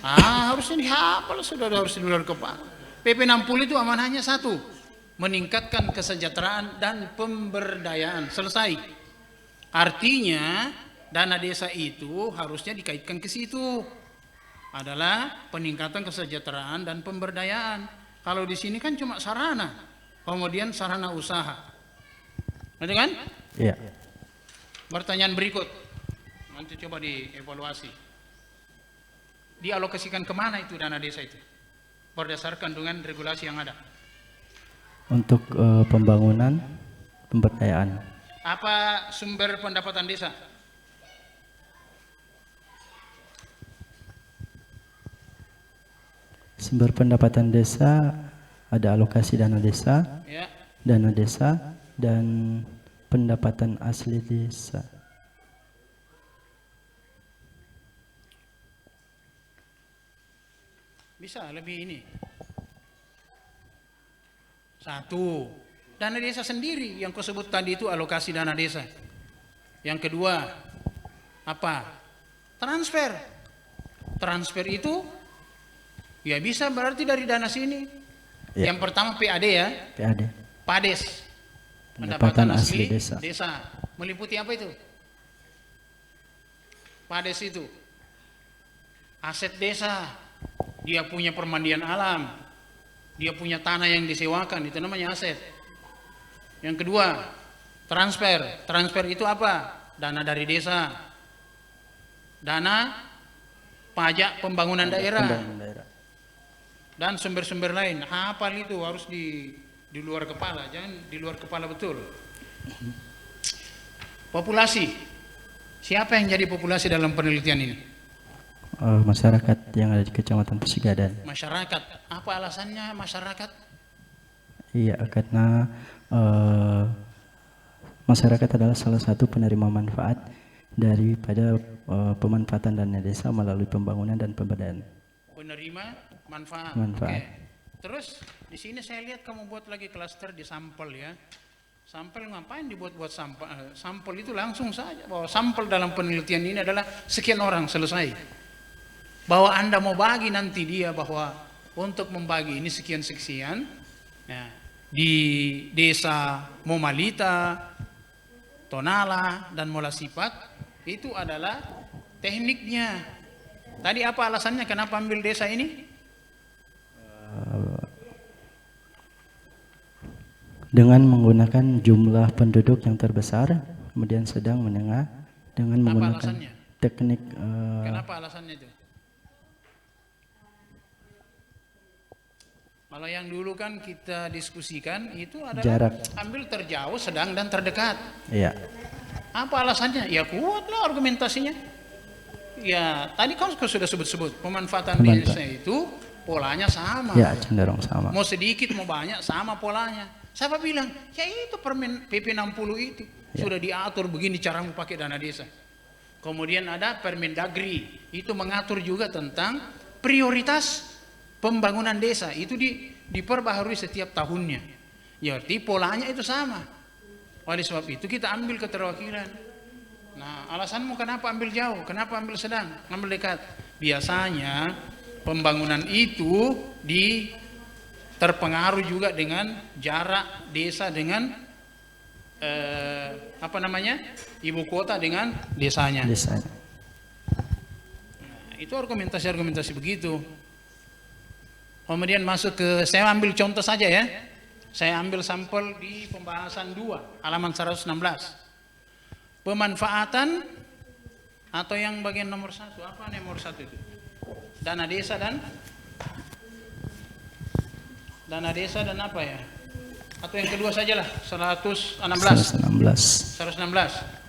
Harusnya dihafal, sudah harus di luar kepala. PP 60 itu amanahnya satu, meningkatkan kesejahteraan dan pemberdayaan. Selesai. Artinya dana desa itu harusnya dikaitkan ke situ. Adalah peningkatan kesejahteraan dan pemberdayaan. Kalau di sini kan cuma sarana, kemudian sarana usaha. Betul kan? Iya. Pertanyaan berikut, nanti coba dievaluasi. Dialokasikan kemana itu dana desa itu? Berdasarkan dengan regulasi yang ada. Untuk pembangunan, pemberdayaan. Apa sumber pendapatan desa? Sumber pendapatan desa ada alokasi dana desa, Ya. dana desa, dan pendapatan asli desa. Bisa lebih ini. Satu, dana desa sendiri yang kau sebut tadi itu alokasi dana desa. Yang kedua, apa? Transfer. Transfer itu ya bisa berarti dari dana sini. Ya. Yang pertama PAD ya, PAD. PADES. Pendapatan asli desa. Meliputi apa itu? PADES itu aset desa. Dia punya permandian alam, dia punya tanah yang disewakan, itu namanya aset. Yang kedua, transfer. Transfer itu apa? Dana dari desa, dana pajak pembangunan daerah, dan sumber-sumber lain. Hafal itu harus di luar kepala, jangan di luar kepala betul. Populasi. Siapa yang jadi populasi dalam penelitian ini? Masyarakat yang ada di Kecamatan Pusigadan. Masyarakat. Apa alasannya masyarakat? Iya, karena masyarakat adalah salah satu penerima manfaat daripada pemanfaatan dana desa melalui pembangunan dan pemberdayaan. Penerima manfaat. Manfaat. Oke. Terus di sini saya lihat kamu buat lagi klaster di sampel ya. Sampel ngapain dibuat-buat sampel? Sampel itu langsung saja bahwa sampel dalam penelitian ini adalah sekian orang, selesai. Bahwa Anda mau bagi nanti dia bahwa untuk membagi ini sekian-sekian ya, di desa Momalita, Tonala, dan Molasipat itu adalah tekniknya. Tadi apa alasannya kenapa ambil desa ini? Dengan menggunakan jumlah penduduk yang terbesar, kemudian sedang, menengah, dengan Apa menggunakan alasannya? teknik Kenapa alasannya itu? Kalau yang dulu kan kita diskusikan itu adalah jarak. ambil terjauh, sedang, dan terdekat. Iya. Apa alasannya? Ya kuatlah argumentasinya. Ya tadi kan sudah sebut-sebut pemanfaatan desa itu polanya sama. Ya, cenderung sama. Mau sedikit mau banyak sama polanya. Siapa bilang? Ya itu Permen PP 60 itu sudah diatur begini cara mau pakai dana desa. Kemudian ada Permendagri, itu mengatur juga tentang prioritas pembangunan desa itu diperbaharui setiap tahunnya. Ya arti polanya itu sama. Oleh sebab itu kita ambil keterwakilan. Nah, alasanmu kenapa ambil jauh? Kenapa ambil sedang? Ambil dekat. Biasanya pembangunan itu terpengaruh juga dengan jarak desa dengan ibu kota dengan desanya. Nah, itu argumentasi begitu. Kemudian masuk ke, saya ambil contoh saja ya. Saya ambil sampel di pembahasan 2, halaman 116. Pemanfaatan atau yang bagian nomor 1, apa nomor 1 itu? Dana desa dan apa ya? Atau yang kedua sajalah, 116.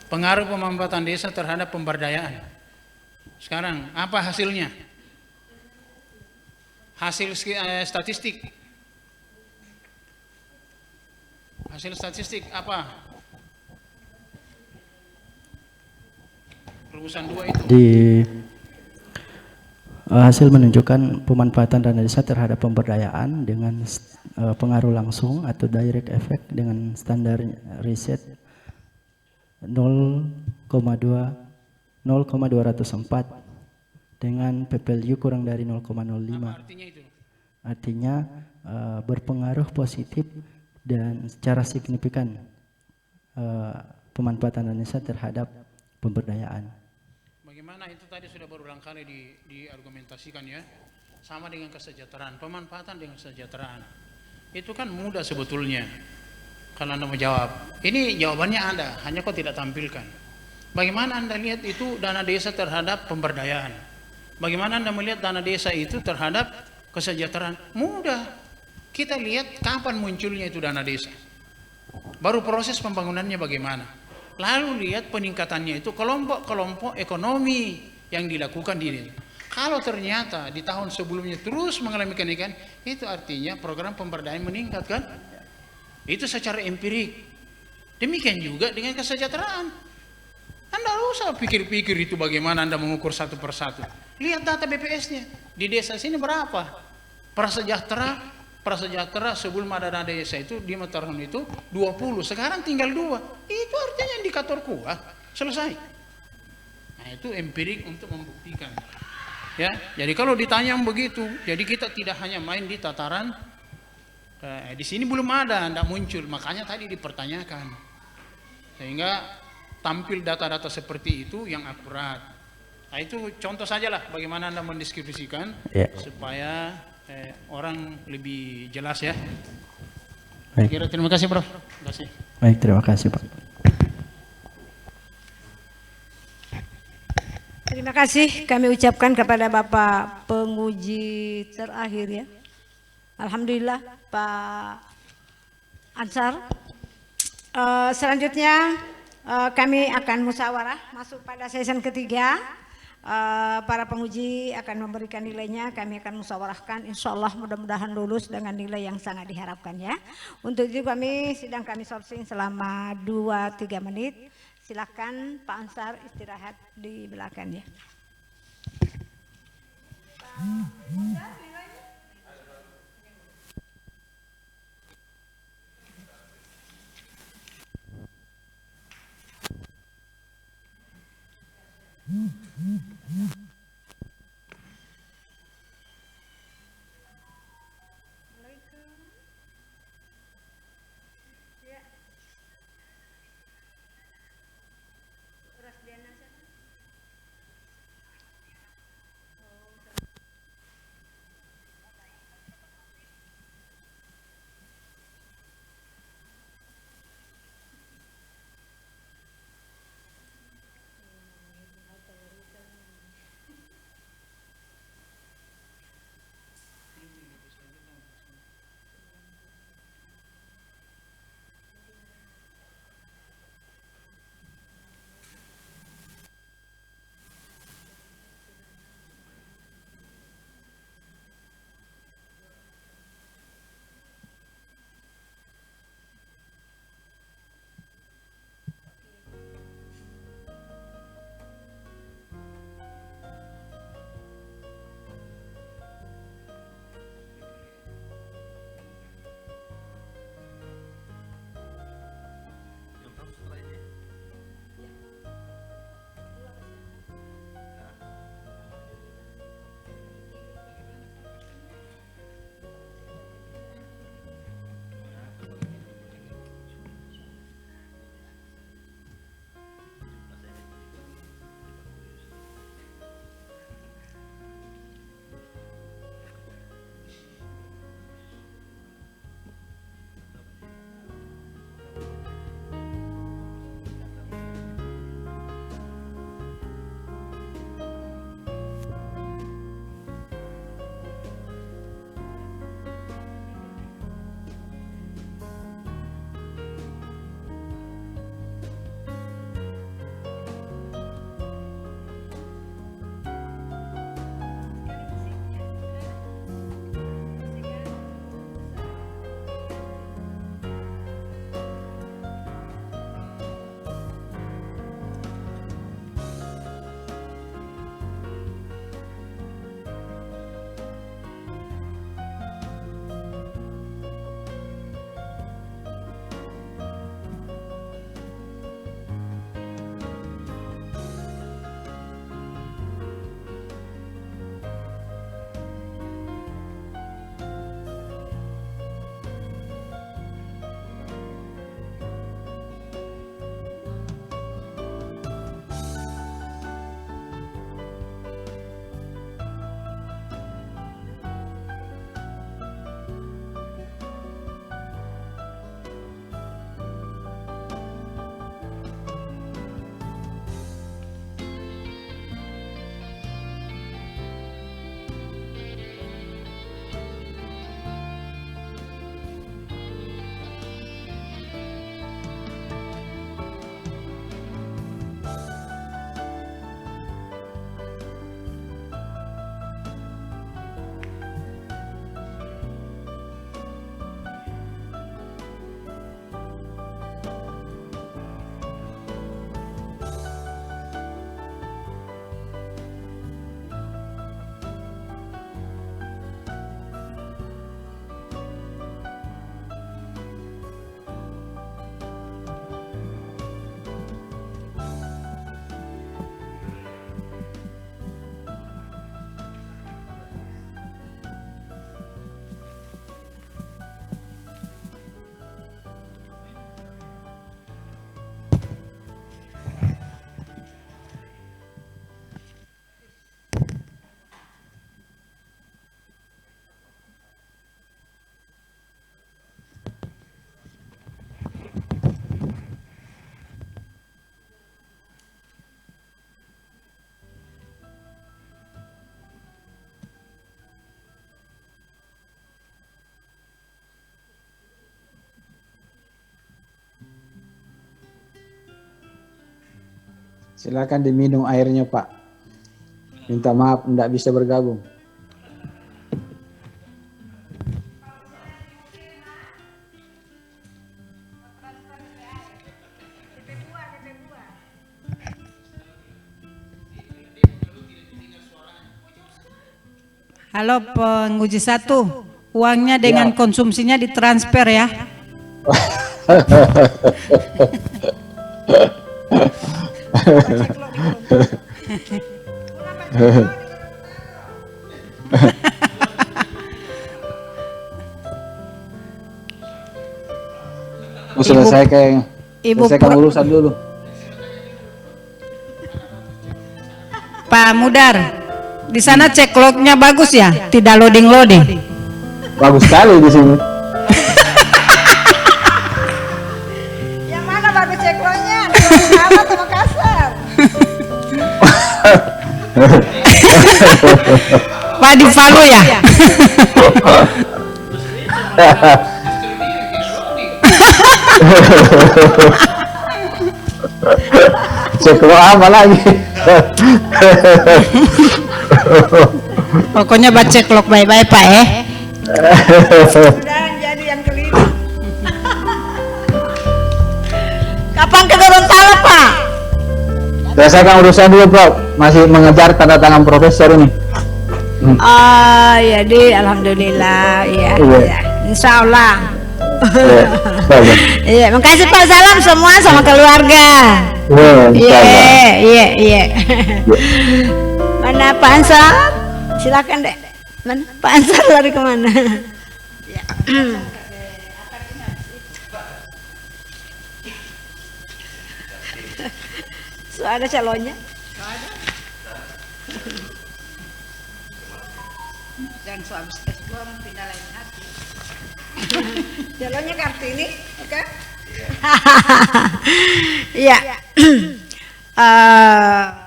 Pengaruh pemanfaatan desa terhadap pemberdayaan. Sekarang apa hasilnya? Hasil statistik. Hasil statistik apa? Rumusan 2 itu. Hasil menunjukkan pemanfaatan dana desa terhadap pemberdayaan dengan pengaruh langsung atau direct effect dengan standar riset 0,204 dengan p-value kurang dari 0,05. Apa artinya itu? Artinya berpengaruh positif dan secara signifikan pemanfaatan dana desa terhadap pemberdayaan. Bagaimana itu tadi sudah berulang kali diargumentasikan ya. Sama dengan kesejahteraan, pemanfaatan dengan kesejahteraan. Itu kan mudah sebetulnya. Kalau Anda mau jawab, ini jawabannya ada, hanya kok tidak tampilkan. Bagaimana Anda lihat itu dana desa terhadap pemberdayaan? Bagaimana Anda melihat dana desa itu terhadap kesejahteraan? Mudah. Kita lihat kapan munculnya itu dana desa. Baru proses pembangunannya bagaimana. Lalu lihat peningkatannya itu kelompok-kelompok ekonomi yang dilakukan di desa. Kalau ternyata di tahun sebelumnya terus mengalami kenaikan, itu artinya program pemberdayaan meningkat kan? Itu secara empirik. Demikian juga dengan kesejahteraan. Anda usah pikir-pikir itu bagaimana Anda mengukur satu persatu. Lihat data BPS-nya. Di desa sini berapa? Prasejahtera sebelum ada dana desa itu di Mataram itu 20, sekarang tinggal 2. Itu artinya indikator kuat, selesai. Nah, itu empirik untuk membuktikan. Ya, jadi kalau ditanya begitu, jadi kita tidak hanya main di tataran di sini belum ada, tidak muncul, makanya tadi dipertanyakan. Sehingga tampil data-data seperti itu yang akurat. Nah, itu contoh sajalah bagaimana Anda mendeskripsikan supaya orang lebih jelas ya. Baik. Terima kasih Prof. Terima kasih. Baik, terima kasih Pak. Terima kasih kami ucapkan kepada Bapak penguji terakhir ya. Alhamdulillah Pak Ansar. Selanjutnya kami akan musyawarah masuk pada season ketiga. Para penguji akan memberikan nilainya, kami akan musyawarahkan, insya Allah mudah-mudahan lulus dengan nilai yang sangat diharapkan ya. Untuk itu sidang kami sourcing selama 2-3 menit. Silakan Pak Ansar istirahat di belakang ya. Silakan diminum airnya, Pak. Minta maaf tidak bisa bergabung. Halo penguji 1, uangnya dengan konsumsinya ditransfer ya. Selesaikan urusan dulu. Pak Mudar, di sana cek lognya bagus ya, tidak loading. Bagus sekali di sini. Yang mana bagus ceklonnya? Sama sama kasar. Pak di Palu ya. Cek lo apa lagi? Pokoknya baca cek log baik-baik Pak Dan jadi yang kelima. Kapan ke Gorontalo, Pak? Selesaikan urusan dulu, Bro. Masih mengejar tanda tangan profesor ini. Jadi alhamdulillah, ya. Insya Allah. Iya, makasih Pak, salam semua sama keluarga. Iya. Mana Pak Ansar? Silakan deh. Mana Pak Ansar lari kemana? Ya. So, ada calonnya? Dan suami S2 pindah lain hati. Calonnya Kartini, oke? Iya.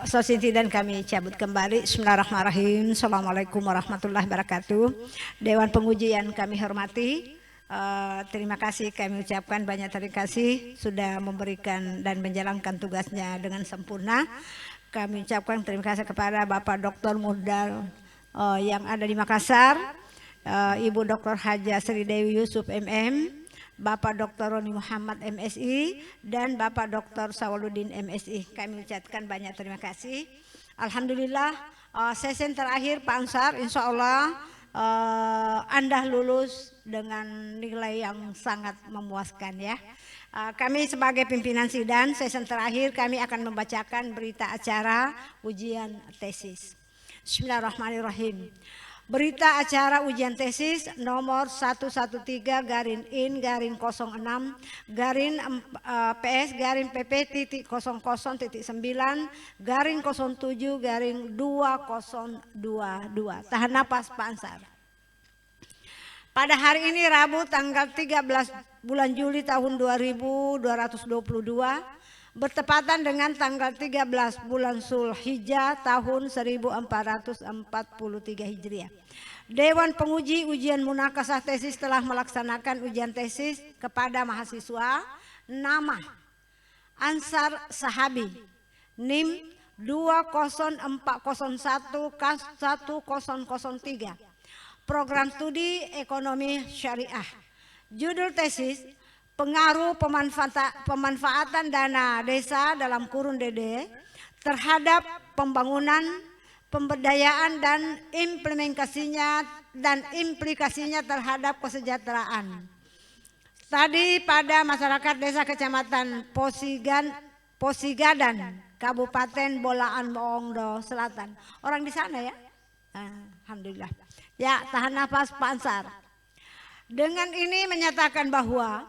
Sositi dan kami cabut kembali. Bismillahirrahmanirrahim. Assalamualaikum warahmatullahi wabarakatuh. Dewan penguji yang kami hormati, terima kasih kami ucapkan banyak terima kasih sudah memberikan dan menjalankan tugasnya dengan sempurna. Kami ucapkan terima kasih kepada Bapak Dr. Mudar yang ada di Makassar, Ibu Dr. Haja Sri Dewi Yusuf MM, Bapak Dr. Roni Muhammad MSI, dan Bapak Dr. Sawaludin MSI. Kami ucapkan banyak terima kasih. Alhamdulillah, sesi terakhir Pak Ansar, insya Allah Anda lulus dengan nilai yang sangat memuaskan ya. Kami sebagai pimpinan sidang, sesi terakhir kami akan membacakan berita acara ujian tesis. Bismillahirrahmanirrahim. Berita acara ujian tesis nomor 113/IN/06 PS PP/PP.0009/07/2022. Tahan napas Pak Ansar. Pada hari ini Rabu tanggal 13 bulan Juli tahun 2222 bertepatan dengan tanggal 13 bulan Zulhijjah tahun 1443 Hijriah. Dewan Penguji Ujian Munakasah Tesis telah melaksanakan ujian tesis kepada mahasiswa nama Ansar Sahabi, NIM 20401-1003, Program Studi Ekonomi Syariah. Judul tesis pengaruh pemanfaatan dana desa dalam kurun DD terhadap pembangunan, pemberdayaan dan implikasinya terhadap kesejahteraan. Tadi pada masyarakat desa Kecamatan Posigadan, Kabupaten Bolaan Moongdo Selatan. Orang di sana ya? Alhamdulillah. Ya, tahan nafas Pak Ansar. Dengan ini menyatakan bahwa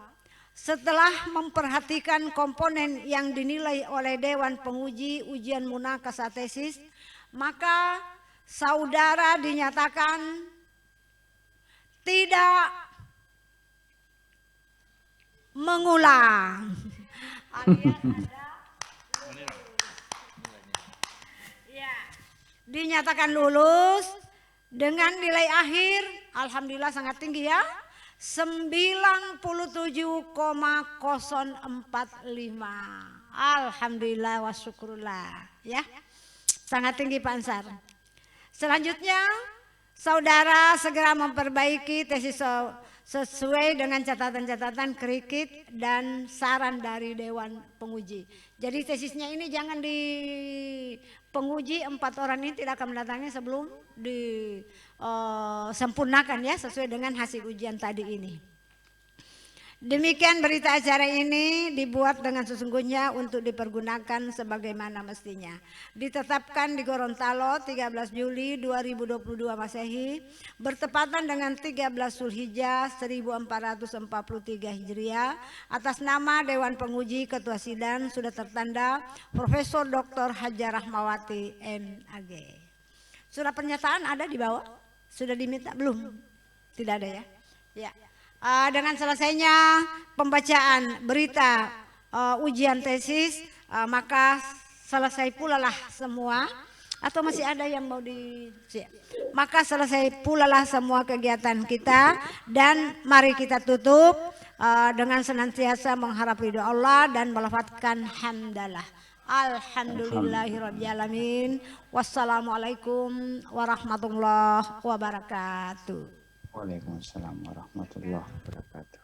setelah memperhatikan komponen yang dinilai oleh Dewan Penguji Ujian Munakasah Tesis, maka saudara dinyatakan tidak mengulang. Dinyatakan lulus dengan nilai akhir, alhamdulillah sangat tinggi ya, 97,045. Alhamdulillah wa syukurullah. Ya, sangat tinggi Pak Ansar. Selanjutnya, saudara segera memperbaiki tesis sesuai dengan catatan-catatan kerikit dan saran dari Dewan Penguji. Jadi tesisnya ini jangan di penguji 4 orang ini tidak akan mendatangi sebelum disempurnakan ya sesuai dengan hasil ujian tadi ini. Demikian berita acara ini dibuat dengan sesungguhnya untuk dipergunakan sebagaimana mestinya. Ditetapkan di Gorontalo 13 Juli 2022 Masehi bertepatan dengan 13 Zulhijjah 1443 Hijriah atas nama Dewan Penguji Ketua Sidang sudah tertanda Profesor Dr. Hajar Rahmawati MAG. Surat pernyataan ada di bawah? Sudah diminta belum? Tidak ada ya? Ya. Dengan selesainya pembacaan berita ujian tesis, maka selesai pula lah semua. Atau masih ada yang mau maka selesai pula lah semua kegiatan kita dan mari kita tutup dengan senantiasa mengharap ridho Allah dan melafadzkan hamdalah. Alhamdulillahirabbil alamin. Wassalamualaikum warahmatullahi wabarakatuh. Waalaikumsalam warahmatullahi wabarakatuh.